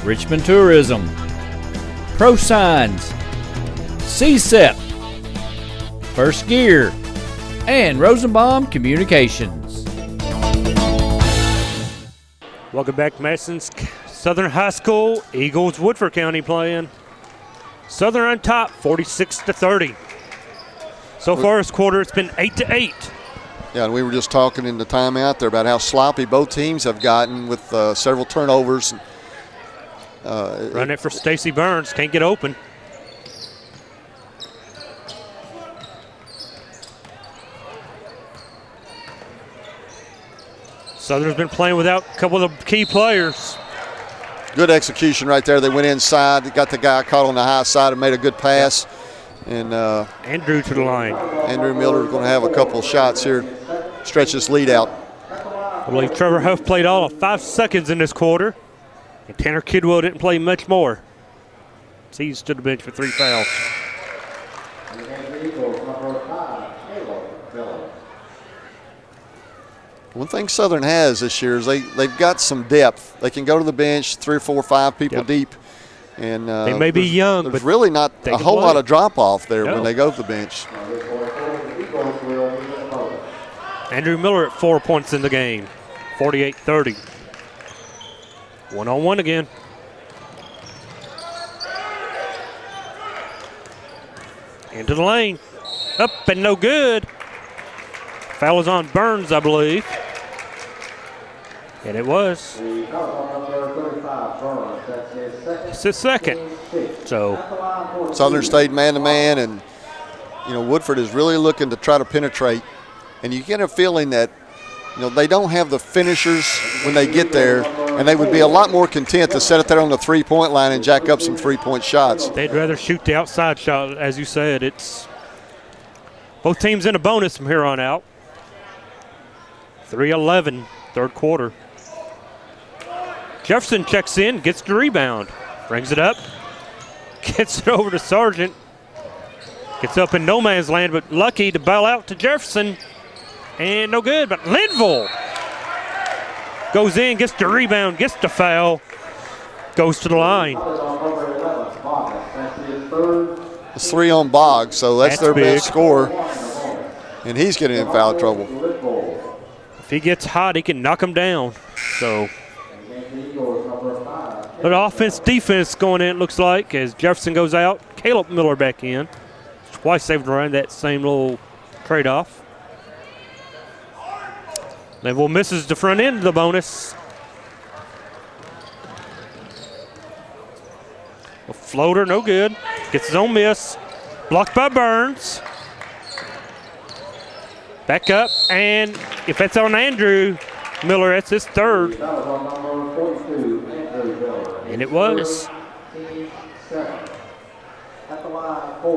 Richmond Tourism. Pro Signs. CSEPP. First Gear. And Rosenbaum Communications.
Welcome back to Madison's Southern High School. Eagles, Woodford County playing. Southern on top, 46-30. So far this quarter, it's been 8-8.
Yeah, and we were just talking in the timeout there about how sloppy both teams have gotten with several turnovers.
Run it for Stacy Burns, can't get open. Southern's been playing without a couple of the key players.
Good execution right there. They went inside, got the guy caught on the high side and made a good pass. And
Andrew to the line.
Andrew Miller is going to have a couple of shots here, stretch this lead out.
I believe Trevor Huff played all of 5 seconds in this quarter. And Tanner Kidwell didn't play much more. So he stood the bench for 3 fouls.
One thing Southern has this year is they've got some depth. They can go to the bench 3 or 4 or 5 people deep. And
they may be young,
there's
but
really not a whole lot of drop-off there when they go to the bench.
Andrew Miller at 4 points in the game, 48-30. 1-on-1 again. Into the lane. Up and no good. Foul was on Burns, I believe. And it was. It's his second. So
Southern stayed man-to-man, and Woodford is really looking to try to penetrate. And you get a feeling that they don't have the finishers when they get there, and they would be a lot more content to set it there on the three-point line and jack up some three-point shots.
They'd rather shoot the outside shot, as you said. It's both teams in a bonus from here on out. 3:11, third quarter. Jefferson checks in, gets the rebound, brings it up, gets it over to Sargent. Gets up in no man's land, but lucky to bail out to Jefferson. And no good, but Linville goes in, gets the rebound, gets the foul, goes to the line.
It's 3 on Boggs, so that's their
big.
best scorer. And he's getting in foul trouble.
If he gets hot, he can knock him down. So, but offense, defense going in, it looks like, as Jefferson goes out. Caleb Miller back in. Twice they've run that same little trade-off. Linville misses the front end of the bonus. A floater, no good. Gets his own miss. Blocked by Burns. Back up, and if that's on Andrew Miller, that's his third. And it was.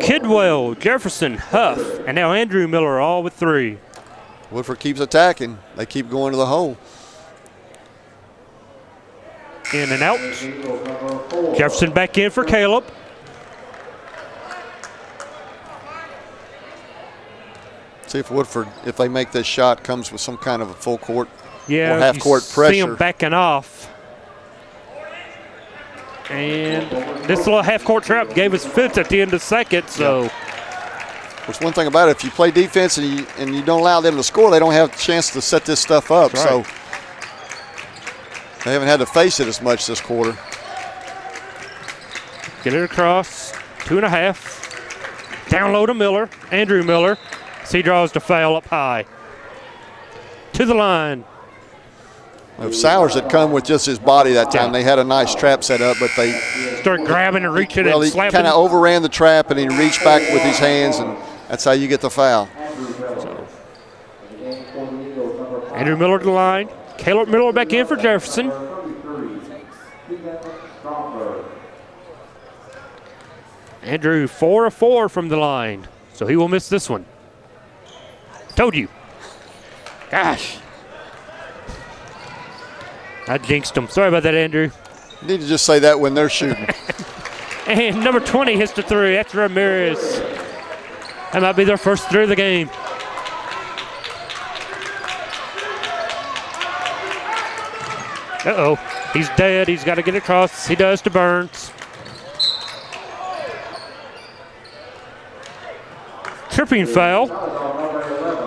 Kidwell, Jefferson, Huff, and now Andrew Miller all with 3.
Woodford keeps attacking. They keep going to the hole.
In and out. Jefferson back in for Caleb.
See if Woodford, if they make this shot, comes with some kind of a full court or
half
court pressure.
See him backing off. And this little half court trap gave us 5th at the end of second, so.
Which one thing about it, if you play defense and you don't allow them to score, they don't have a chance to set this stuff up.
That's right.
So they haven't had to face it as much this quarter.
Get it across, 2.5. Down low to Miller, Andrew Miller. He draws the foul up high. To the line.
If Sowers had come with just his body that time, they had a nice trap set up, but they
start grabbing and reaching and slapping.
He kind of overran the trap and he reached back with his hands, and that's how you get the foul.
Andrew Miller to the line. Caleb Miller back in for Jefferson. Andrew 4 of 4 from the line, so he will miss this one. Told you. Gosh. I jinxed him. Sorry about that, Andrew.
You need to just say that when they're shooting.
And number 20 hits the 3. That's Ramirez. That might be their first 3 of the game. Uh-oh. He's dead. He's got to get across. He does to Burns. Tripping foul.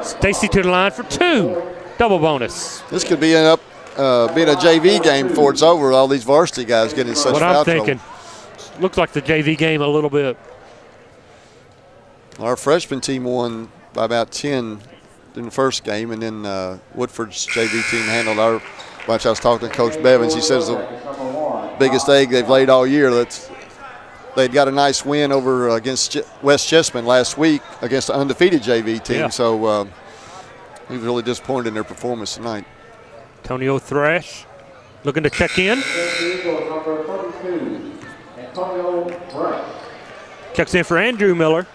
Stacy to the line for 2. Double bonus.
This could be being a JV game before it's over. All these varsity guys getting such foul trouble. What I'm
thinking. Looks like the JV game a little bit.
Our freshman team won by about 10 in the first game, and then Woodford's JV team handled our bunch. I was talking to Coach Bevins. He says the biggest egg they've laid all year. They'd got a nice win over against West Chessman last week against the undefeated JV team. Yeah. So he was really disappointed in their performance tonight.
Antonio Thrash looking to check in. Checks in for Andrew Miller.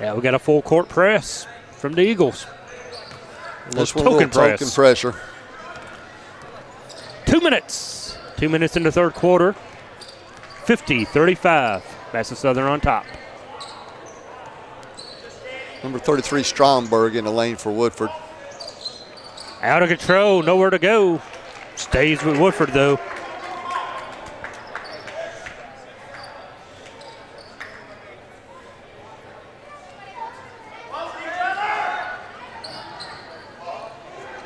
Yeah, we got a full court press from the Eagles.
This one token pressure.
2 minutes. 2 minutes in the third quarter. 50-35. Madison Southern on top.
Number 33, Stromberg in the lane for Woodford.
Out of control, nowhere to go. Stays with Woodford, though.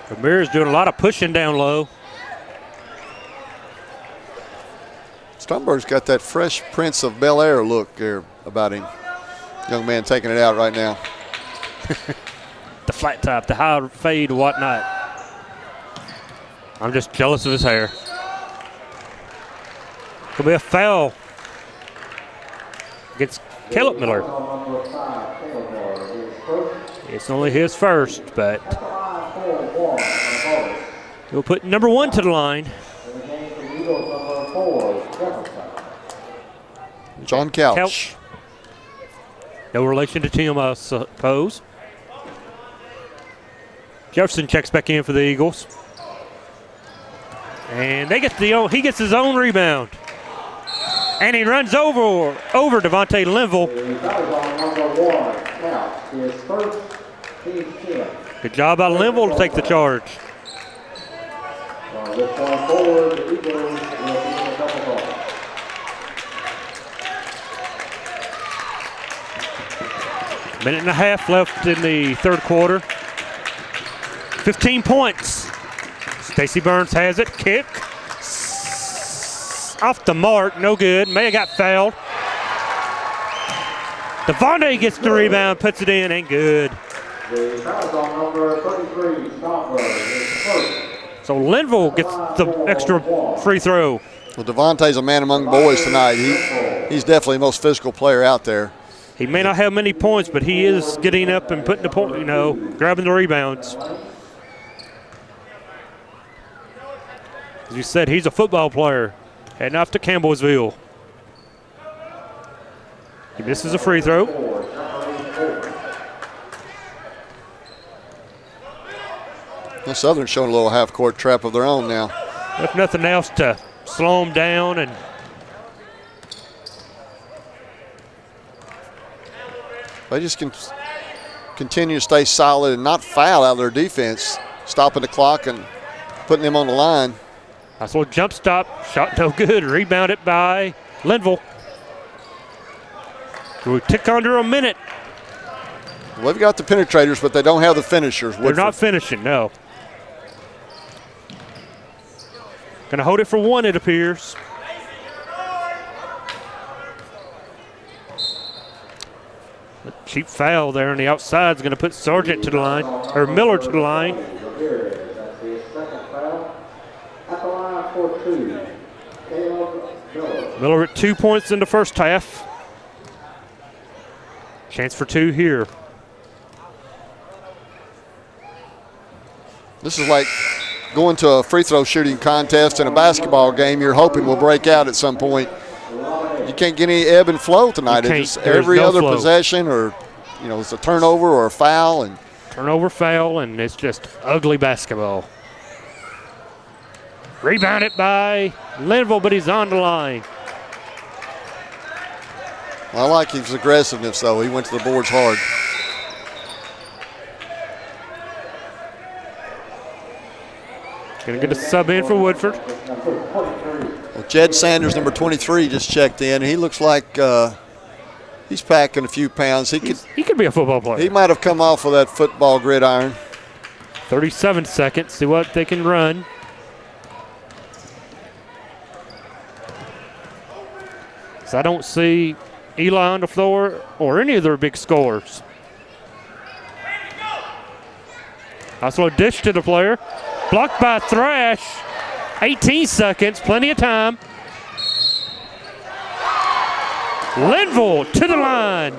Ramirez doing a lot of pushing down low.
Stromberg's got that fresh Prince of Bel Air look there about him. Young man taking it out right now.
The flat top, the high fade, whatnot. I'm just jealous of his hair. Could be a foul against Caleb Miller. It's only his first, but he'll put number 1 to the line.
John Couch.
No relation to Tim, I suppose. Jefferson checks back in for the Eagles. And they get he gets his own rebound. And he runs over Devontae Linville. Good job by Linville to take the charge. Minute and a half left in the third quarter. 15 points. Stacey Burns has it. Kick. Off the mark. No good. May have got fouled. Devontae gets the rebound. Puts it in. Ain't good. So Linville gets the extra free throw.
Well, Devontae's a man among boys tonight. He's definitely the most physical player out there.
He may not have many points, but he is getting up and putting the point, grabbing the rebounds. As you said, he's a football player. Heading off to Campbellsville. He misses a free throw.
Well, Southern's showing a little half-court trap of their own now.
If nothing else to slow them down and
they just can continue to stay solid and not foul out of their defense, stopping the clock and putting them on the line.
Nice little jump stop, shot no good, rebounded by Linville. We tick under a minute.
Well, they've got the penetrators, but they don't have the finishers.
They're not finishing, no. Gonna hold it for one, it appears. A cheap foul there on the outside is gonna put Sargent to the line, or Miller to the line. Miller at 2 points in the first half. Chance for two here.
This is like going to a free throw shooting contest in a basketball game. You're hoping will break out at some point. You can't get any ebb and flow tonight. It's every other possession, or it's a turnover or a foul, and
turnover, foul, and it's just ugly basketball. Rebounded by Linville, but he's on the line.
I like his aggressiveness, though. He went to the boards hard.
Gonna get a sub in for Woodford.
Well, Jed Sanders, number 23, just checked in. He looks like he's packing a few pounds. He
could be a football player.
He might have come off of that football gridiron.
37 seconds. See what they can run. So I don't see Eli on the floor or any of their big scorers. Also a dish to the player. Blocked by Thrash. 18 seconds, plenty of time. Linville to the line.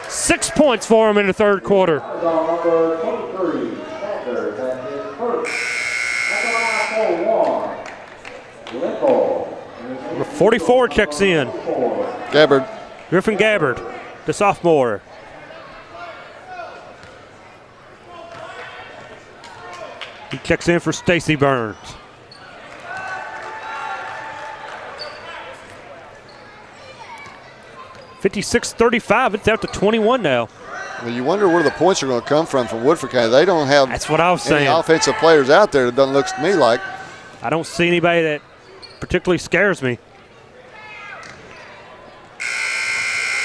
6 points for him in the third quarter. Number 44 checks in.
Gabbard.
Griffin Gabbard, the sophomore. He checks in for Stacy Burns. (56-35). It's out to 21 now.
Well, you wonder where the points are going to come from Woodford County. They don't have
That's what I was saying.
Any offensive players out there. It doesn't look to me like.
I don't see anybody that particularly scares me.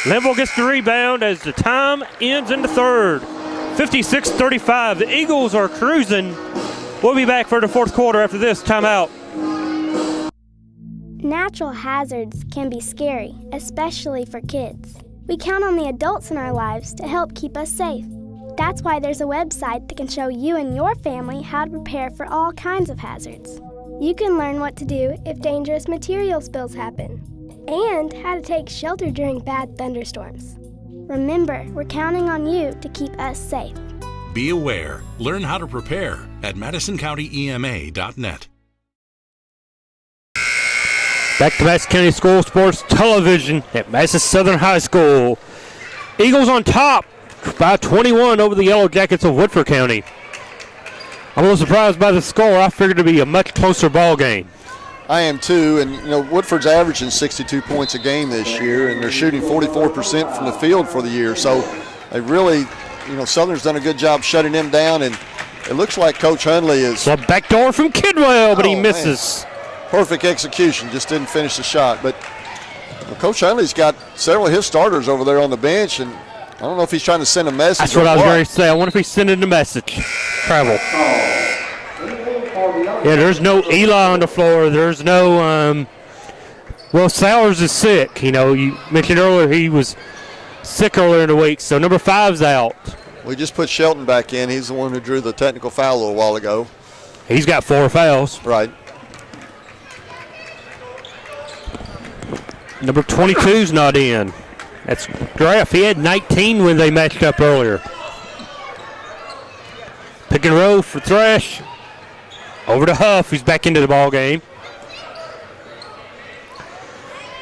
Linville gets the rebound as the time ends in the third. 56-35. The Eagles are cruising. We'll be back for the fourth quarter after this timeout.
Natural hazards can be scary, especially for kids. We count on the adults in our lives to help keep us safe. That's why there's a website that can show you and your family how to prepare for all kinds of hazards. You can learn what to do if dangerous material spills happen, and how to take shelter during bad thunderstorms. Remember, we're counting on you to keep us safe.
Be aware. Learn how to prepare at MadisonCountyEMA.net.
Back to Madison County School Sports Television at Madison Southern High School. Eagles on top by 21 over the Yellow Jackets of Woodford County. I'm a little surprised by the score. I figured it would be a much closer ball game.
I am too, and Woodford's averaging 62 points a game this year, and they're shooting 44% from the field for the year. So they really, Southern's done a good job shutting them down, and it looks like Coach Hundley is.
So backdoor from Kidwell, but he misses.
Man. Perfect execution, just didn't finish the shot. But Coach Hundley's got several of his starters over there on the bench, and I don't know if he's trying to send a message.
That's what I was going to say. I wonder if he's sending a message. Travel. Yeah, there's no Eli on the floor. There's no, Sowers is sick. You mentioned earlier he was sick earlier in the week, so number 5's out.
We just put Shelton back in. He's the one who drew the technical foul a little while ago.
He's got 4 fouls.
Right.
Number 22's not in. That's Graff. He had 19 when they matched up earlier. Pick and roll for Thrash. Over to Huff, who's back into the ball game.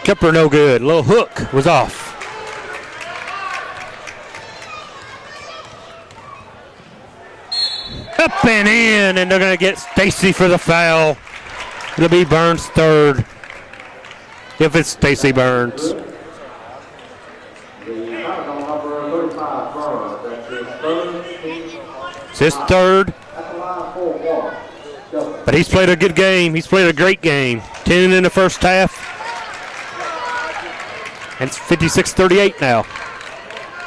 Kipper no good. Little hook was off. Up and in, and they're going to get Stacy for the foul. It'll be Burns third, if it's Stacy Burns. It's his third, but he's played a good game. He's played a great game. 10 in the first half, and it's 56-38 now.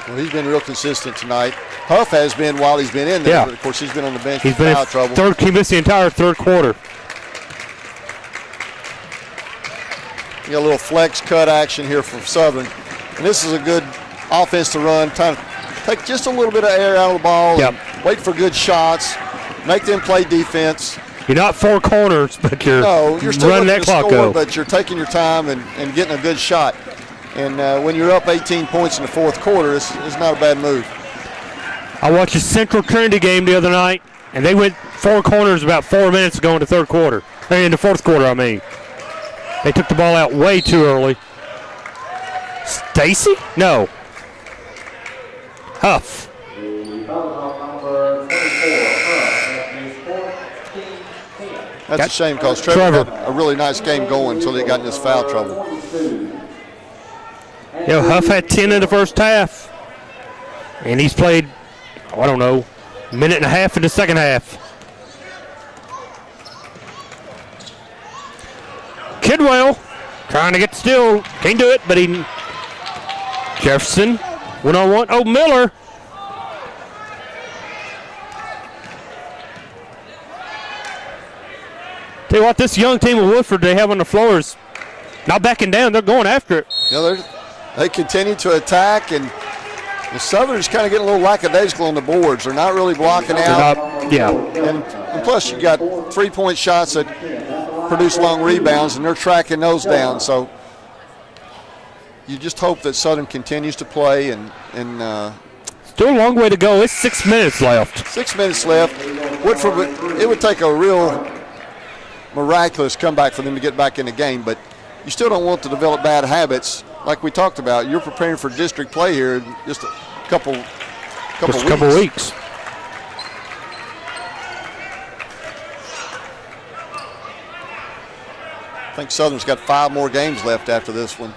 Well, he's been real consistent tonight. Huff has been while he's been in there,
Yeah.
but of course he's been on the bench
He's
for
been
foul
in
trouble.
he missed the entire third quarter.
You got a little flex cut action here from Southern. And this is a good offense to run, trying to take just a little bit of air out of the ball,
Yep.
and wait for good shots, make them play defense.
You're not four corners, but you're
You're still
running
looking
that
to
clock
score,
go.
but you're taking your time and getting a good shot. And when you're up 18 points in the fourth quarter, it's not a bad move.
I watched a Central Trinity game the other night, and they went four corners about 4 minutes ago in the third quarter. In the fourth quarter, I mean. They took the ball out way too early. Stacy? No. Huff.
That's a shame because Trevor had a really nice game going until he got in this foul trouble.
Huff had 10 in the first half, and he's played, I don't know, a minute and a half in the second half. Kidwell trying to get still, can't do it, but Jefferson, one-on-one. Oh, Miller. Tell you what, this young team of Woodford they have on the floor is not backing down. They're going after it.
They continue to attack, and the Southern's kind of getting a little lackadaisical on the boards. They're not really blocking out. And plus, you got 3-point shots that produce long rebounds, and they're tracking those down. So you just hope that Southern continues to play and
still a long way to go. It's 6 minutes left.
6 minutes left. Woodford, it would take a real miraculous comeback for them to get back in the game, but you still don't want to develop bad habits. Like we talked about, you're preparing for district play here in just a couple weeks. I think Southern's got 5 more games left after this one.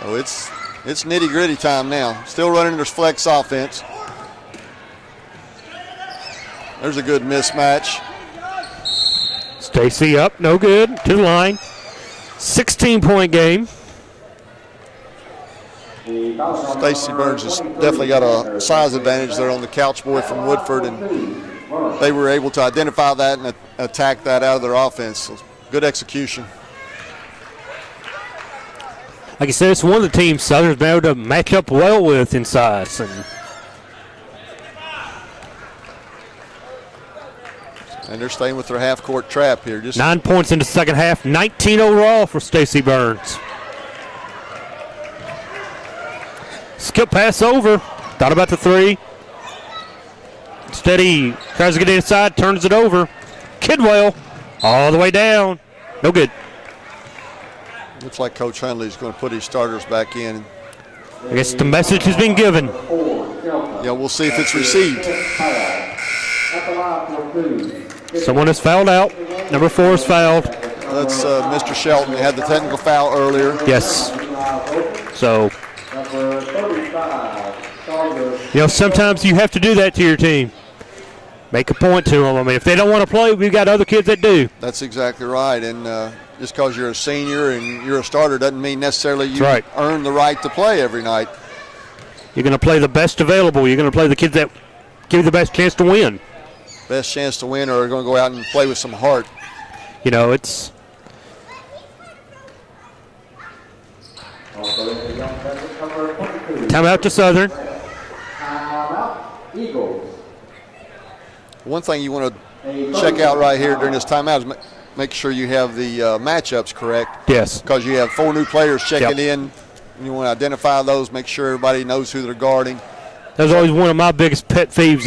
So it's nitty-gritty time now. Still running their flex offense. There's a good mismatch.
Stacy up, no good, to the line. 16-point game.
Stacy Burns has definitely got a size advantage there on the couch boy from Woodford, and they were able to identify that and attack that out of their offense. So good execution.
Like I said, it's one of the teams Southern's been able to match up well with in size.
And they're staying with their half-court trap here. Just
9 points in the second half, 19 overall for Stacy Burns. Skip pass over. Thought about the three. Instead, he tries to get inside, turns it over. Kidwell all the way down. No good.
Looks like Coach Hundley's going to put his starters back in.
I guess the message has been given.
Yeah, we'll see if it's received.
Someone is fouled out. Number 4 is fouled.
That's Mr. Shelton. He had the technical foul earlier.
Yes. So, sometimes you have to do that to your team. Make a point to them. I mean, if they don't want to play, we've got other kids that do.
That's exactly right. And just because you're a senior and you're a starter doesn't mean necessarily you earn the right to play every night.
You're going to play the best available. You're going to play the kids that give you the best chance to win.
Best chance to win, or are going to go out and play with some heart.
It's timeout to Southern.
One thing you want to check out right here during this timeout is make sure you have the matchups correct.
Yes.
Because you have 4 new players checking in You want to identify those, make sure everybody knows who they're guarding.
That was always one of my biggest pet peeves,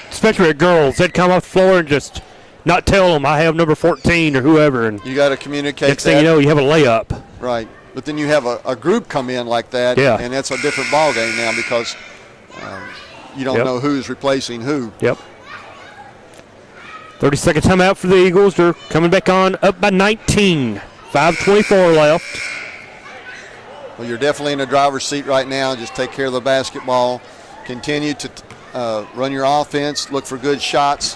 especially at girls. They'd come off the floor and just not tell them I have number 14 or whoever. And
you got to communicate
next thing you know, you have a layup.
Right. But then you have a group come in like that, and that's a different ball game now because you don't know who's replacing who.
Yep. 30-second timeout for the Eagles. They're coming back on up by 19. 5:24 left.
Well, you're definitely in the driver's seat right now. Just take care of the basketball. Continue to run your offense, look for good shots,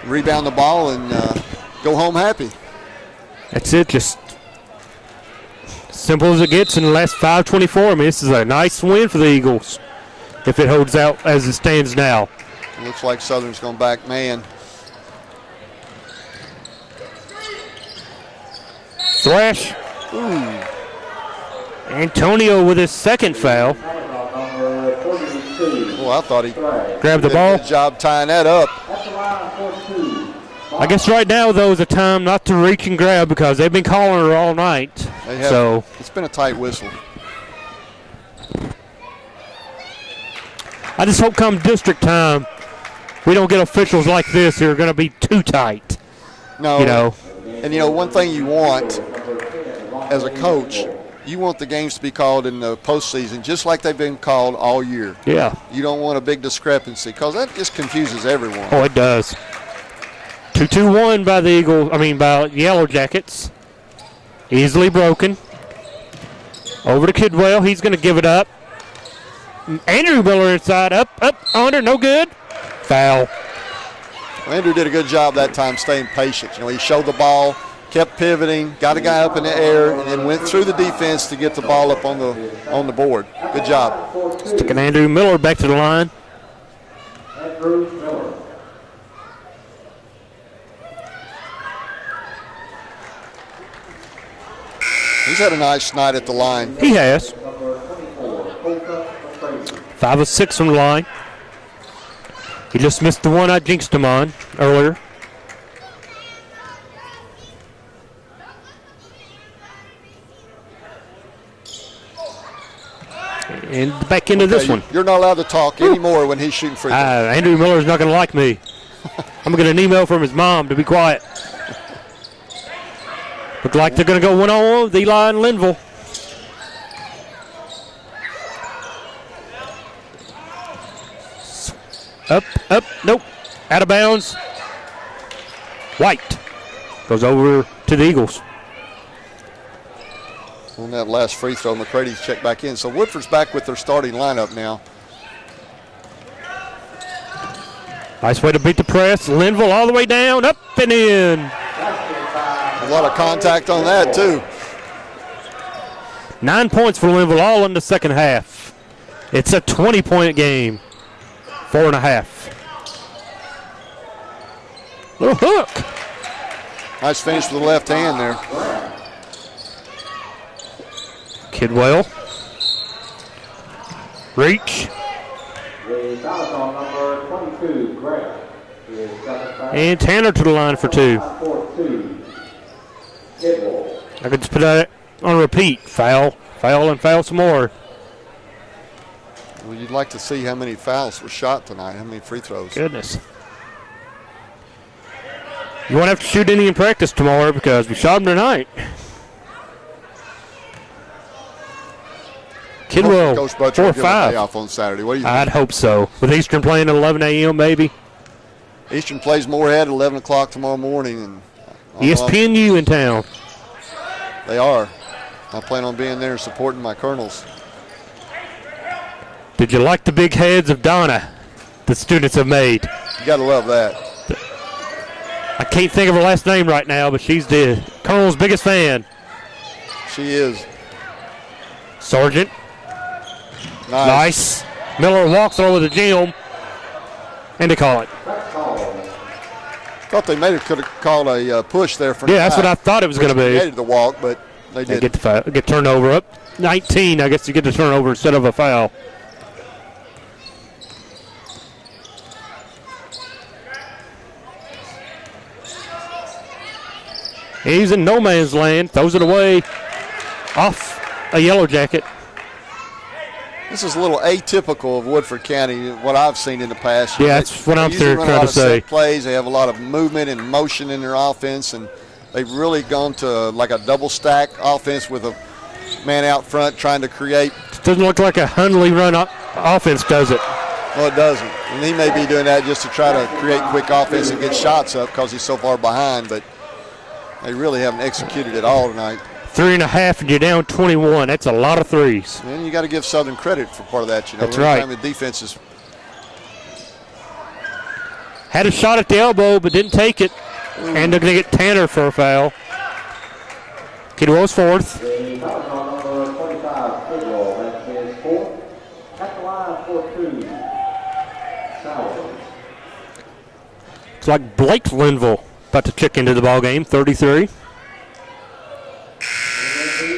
rebound the ball, and go home happy.
That's it. Just simple as it gets in the last 5:24. I mean, this is a nice win for the Eagles if it holds out as it stands now.
It looks like Southern's going back man.
Thrash. Ooh. Antonio with his second foul.
Oh, I thought he
grabbed the ball.
Good job tying that up.
I guess right now, though, is a time not to reach and grab because they've been calling her all night. So
it's been a tight whistle.
I just hope come district time we don't get officials like this who are going to be too tight.
No. And, one thing you want as a coach, you want the games to be called in the postseason just like they've been called all year.
Yeah.
You don't want a big discrepancy because that just confuses everyone.
Oh, it does. 2-2-1 by the Eagles, by Yellow Jackets. Easily broken. Over to Kidwell. He's going to give it up. Andrew Miller inside. Up, under, no good. Foul.
Well, Andrew did a good job that time staying patient. He showed the ball, kept pivoting, got a guy up in the air, and then went through the defense to get the ball up on the board. Good job.
Sticking Andrew Miller back to the line.
He's had a nice night at the line.
He has. 5 of 6 from the line. He just missed the one I jinxed him on earlier. And back into this one.
You're not allowed to talk anymore when he's shooting free throws.
Andrew Miller's not going to like me. I'm going to get an email from his mom to be quiet. Look like they're going to go one-on-one with Eli and Linville. Up, nope. Out of bounds. White goes over to the Eagles.
On that last free throw, McCrady's checked back in. So Woodford's back with their starting lineup now.
Nice way to beat the press. Linville all the way down, up and in.
A lot of contact on that, too.
9 points for Linville, all in the second half. It's a 20-point game. 4.5. Little hook.
Nice finish with the left hand there.
Kidwell. Reach. And Tanner to the line for 2. I could just put that on repeat. Foul, and foul some more.
Well, you'd like to see how many fouls were shot tonight, how many free throws.
Goodness. You won't have to shoot any in practice tomorrow because we shot them tonight. Kidwell,
Coach Butcher
4
will
or
give
5.
a payoff on Saturday. What do you think?
I'd hope so. With Eastern playing at 11 a.m. maybe.
Eastern plays Moorhead at 11 o'clock tomorrow morning. And
ESPNU in town.
They are. I plan on being there and supporting my Colonels.
Did you like the big heads of Donna the students have made?
You got to love that.
I can't think of her last name right now, but she's the Colonel's biggest fan.
She is.
Sergeant.
Nice.
Miller walks over the gym, and they call it.
Thought they could have called a push there for.
Yeah, that's what I thought it was going to be.
Needed the walk, but they didn't.
Get turnover up. 19, I guess you get the turnover instead of a foul. He's in no man's land. Throws it away off a Yellow Jacket.
This is a little atypical of Woodford County, what I've seen in the past.
Yeah, that's what I'm trying to say.
Plays. They have a lot of movement and motion in their offense, and they've really gone to like a double stack offense with a man out front trying to create.
It doesn't look like a Hundley run offense, does it?
Well, it doesn't. And he may be doing that just to try to create quick offense and get shots up because he's so far behind, but they really haven't executed it all tonight.
3.5 and you're down 21. That's a lot of threes.
And you got to give Southern credit for part of that.
That's right.
Time the defense is
had a shot at the elbow but didn't take it. And they're going to get Tanner for a foul. Kidwell's fourth. It's like Blake Linville about to check into the ball game, 33.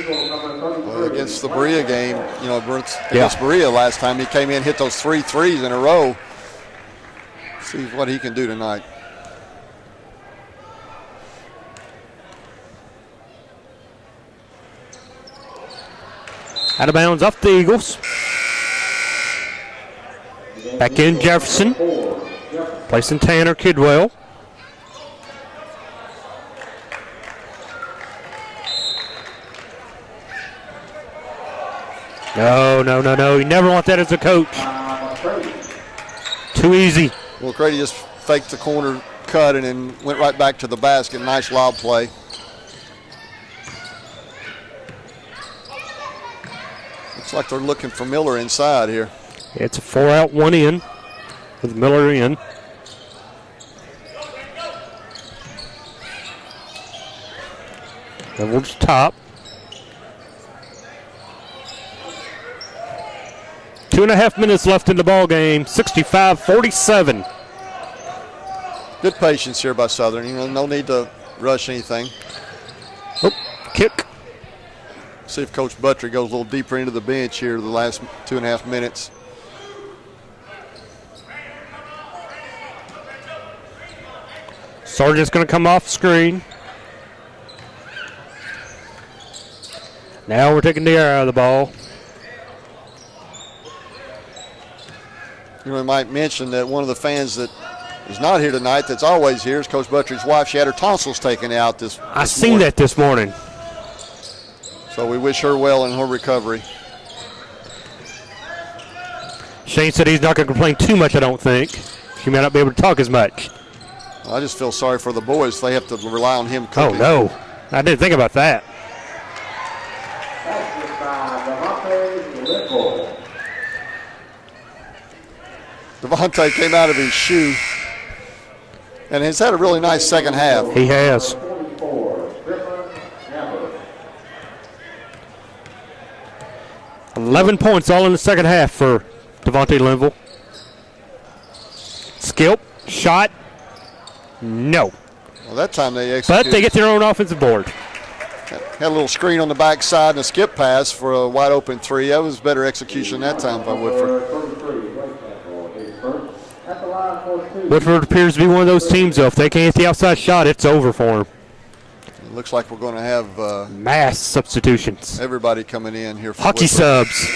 Well, against the Berea game, against Berea last time, he came in, hit those 3 threes in a row. See what he can do tonight.
Out of bounds off the Eagles. Back in Jefferson. Placing Tanner Kidwell. No. You never want that as a coach. Too easy.
Well, Grady just faked the corner cut and then went right back to the basket. Nice lob play. Looks like they're looking for Miller inside here.
Yeah, it's a 4 out, 1 in with Miller in. Edwards top. 2.5 minutes left in the ball game. 65-47.
Good patience here by Southern. No need to rush anything.
Kick.
See if Coach Buttry goes a little deeper into the bench here the last 2.5 minutes.
Sargent's going to come off screen. Now we're taking the air out of the ball.
We might mention that one of the fans that is not here tonight that's always here is Coach Buttry's wife. She had her tonsils taken out this
I seen that this morning.
So we wish her well in her recovery.
Shane said he's not going to complain too much, I don't think. He may not be able to talk as much.
I just feel sorry for the boys. They have to rely on him cooking.
Oh, no. I didn't think about that.
Devontae came out of his shoe and has had a really nice second half.
He has. $11 points all in the second half for Devontae Linville. Skip, shot, no.
Well, that time they executed.
But they get their own offensive board.
Had a little screen on the backside and a skip pass for a wide open 3. That was better execution that time by Woodford.
Woodford appears to be one of those teams, though. If they can't hit the outside shot, it's over for them.
It looks like we're going to have
mass substitutions.
Everybody coming in here for
hockey
Woodford.
subs.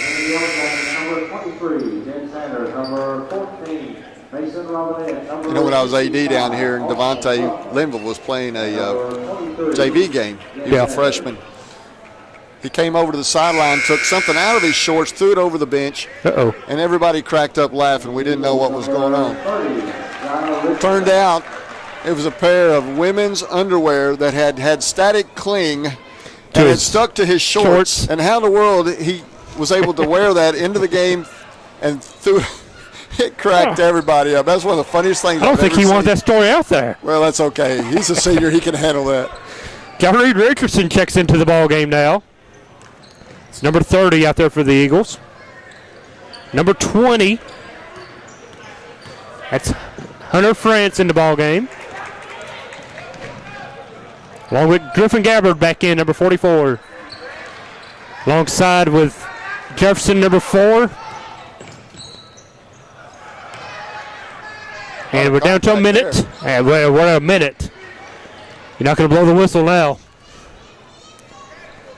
When I was AD down here, and Devontae Linville was playing a JV game. He was a freshman. He came over to the sideline, took something out of his shorts, threw it over the bench, and everybody cracked up laughing. We didn't know what was going on. Turned out it was a pair of women's underwear that had static cling and had stuck to his shorts. And how in the world he was able to wear that into the game and it cracked everybody up. That's one of the funniest things
I don't think he wanted that story out there.
Well, that's okay. He's a senior. He can handle that.
Calvary Richardson checks into the ball game now. It's number 30 out there for the Eagles. Number 20. That's Hunter France in the ball game. Along with Griffin Gabbard back in, number 44. Alongside with Jefferson, number 4. And we're down to a minute. And what a minute. You're not going to blow the whistle now.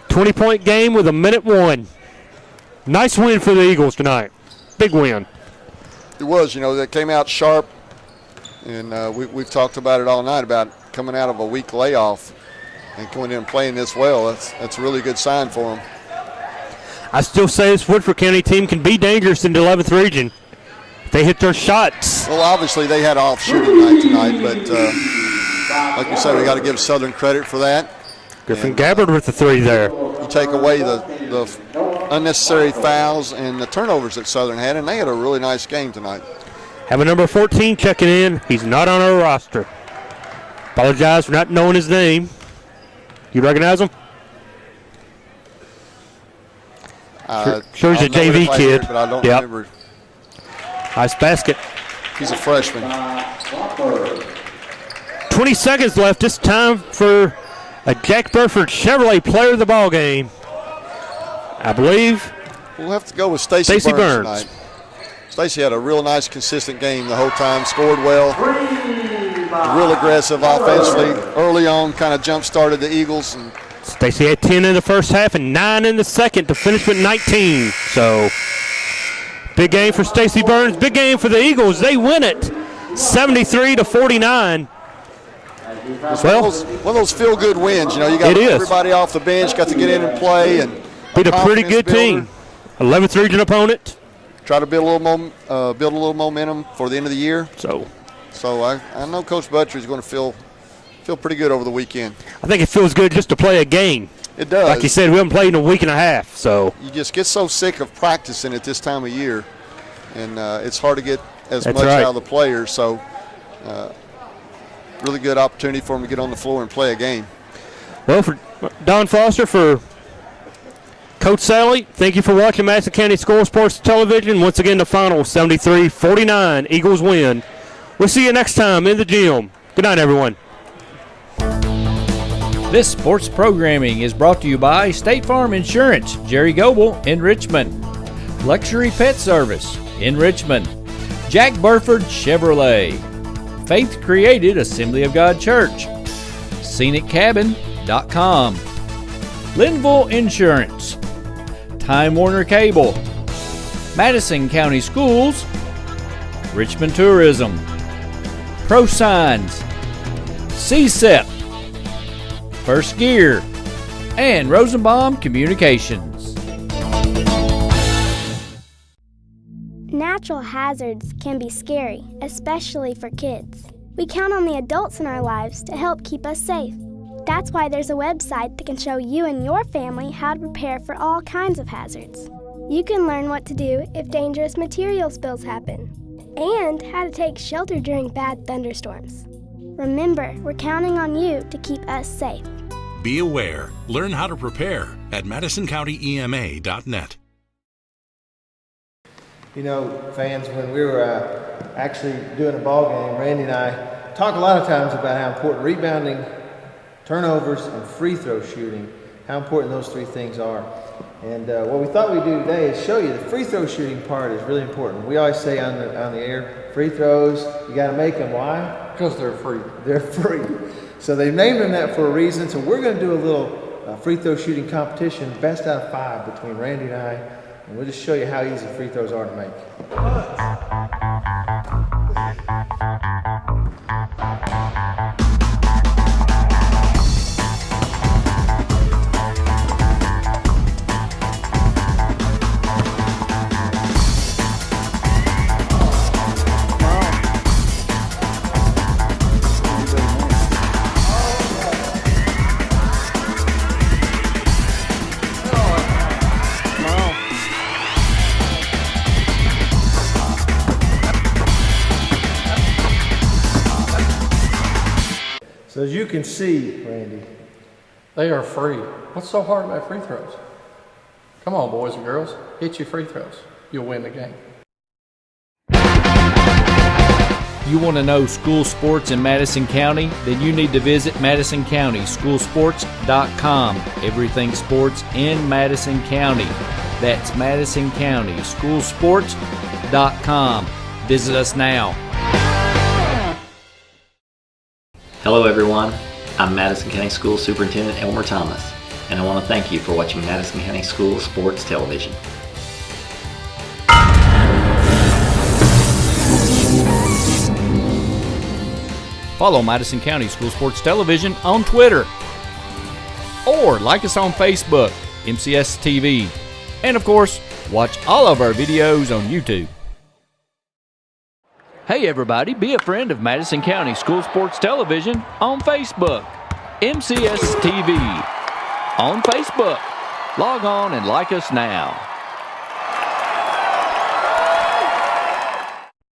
20-point game with a minute 1. Nice win for the Eagles tonight. Big win.
It was, they came out sharp, and we've talked about it all night about coming out of a week layoff and coming in and playing this well. That's a really good sign for them.
I still say this Woodford County team can be dangerous in the 11th region. They hit their shots.
Well, obviously they had off shooting night tonight, but like you said, we got to give Southern credit for that.
Griffin Gabbard with the 3 there.
You take away the unnecessary fouls and the turnovers that Southern had, and they had a really nice game tonight.
Have a number 14 checking in. He's not on our roster. Apologize for not knowing his name. You recognize him? Sure he's a JV kid.
But I don't remember.
Nice basket.
He's a freshman.
20 seconds left. It's time for a Jack Burford Chevrolet player of the ball game. I believe
we'll have to go with Stacey Burns tonight. Stacey had a real nice, consistent game the whole time. Scored well. Real aggressive offensively. Early on, kind of jump-started the Eagles. And
Stacey had 10 in the first half and 9 in the second to finish with 19. So, big game for Stacey Burns. Big game for the Eagles. They win it 73-49.
Well, one of those feel-good wins. You got everybody off the bench, got to get in and play, and
beat a pretty good team. 11th region opponent.
Try to build a little momentum for the end of the year. So I know Coach Buttrey's going to feel pretty good over the weekend.
I think it feels good just to play a game.
It does.
Like you said, we haven't played in a week and a half. So
you just get so sick of practicing at this time of year, and it's hard to get as much
right.
out of the players. So really good opportunity for them to get on the floor and play a game.
Well, for Don Foster, for Coach Sally, thank you for watching Madison County School Sports Television. Once again, the final 73-49. Eagles win. We'll see you next time in the gym. Good night, everyone.
This sports programming is brought to you by State Farm Insurance, Jerry Goble in Richmond, Luxury Pet Service in Richmond, Jack Burford Chevrolet, Faith Created Assembly of God Church, ScenicCabin.com, Linville Insurance, Time Warner Cable, Madison County Schools, Richmond Tourism, Pro Signs, CSEPP, First Gear, and Rosenbaum Communications.
Natural hazards can be scary, especially for kids. We count on the adults in our lives to help keep us safe. That's why there's a website that can show you and your family how to prepare for all kinds of hazards. You can learn what to do if dangerous material spills happen, and how to take shelter during bad thunderstorms. Remember, we're counting on you to keep us safe.
Be aware. Learn how to prepare at MadisonCountyEMA.net.
Fans, when we were actually doing a ball game, Randy and I talk a lot of times about how important rebounding, turnovers, and free throw shooting, how important those 3 things are. And what we thought we'd do today is show you the free throw shooting part is really important. We always say on the air, free throws, you got to make them. Why?
Because they're free.
They're free. So they named them that for a reason. So we're going to do a little free throw shooting competition, best out of 5 between Randy and I. And we'll just show you how easy free throws are to make. So as you can see, Randy,
they are free. What's so hard about free throws? Come on, boys and girls, hit your free throws. You'll win the game.
You want to know school sports in Madison County? Then you need to visit MadisonCountySchoolSports.com. Everything sports in Madison County. That's Madison County SchoolSports.com. Visit us now.
Hello everyone, I'm Madison County School Superintendent Elmer Thomas, and I want to thank you for watching Madison County School Sports Television.
Follow Madison County School Sports Television on Twitter. Or like us on Facebook, MCS TV. And of course, watch all of our videos on YouTube. Hey everybody, be a friend of Madison County School Sports Television on Facebook. MCS TV on Facebook. Log on and like us now.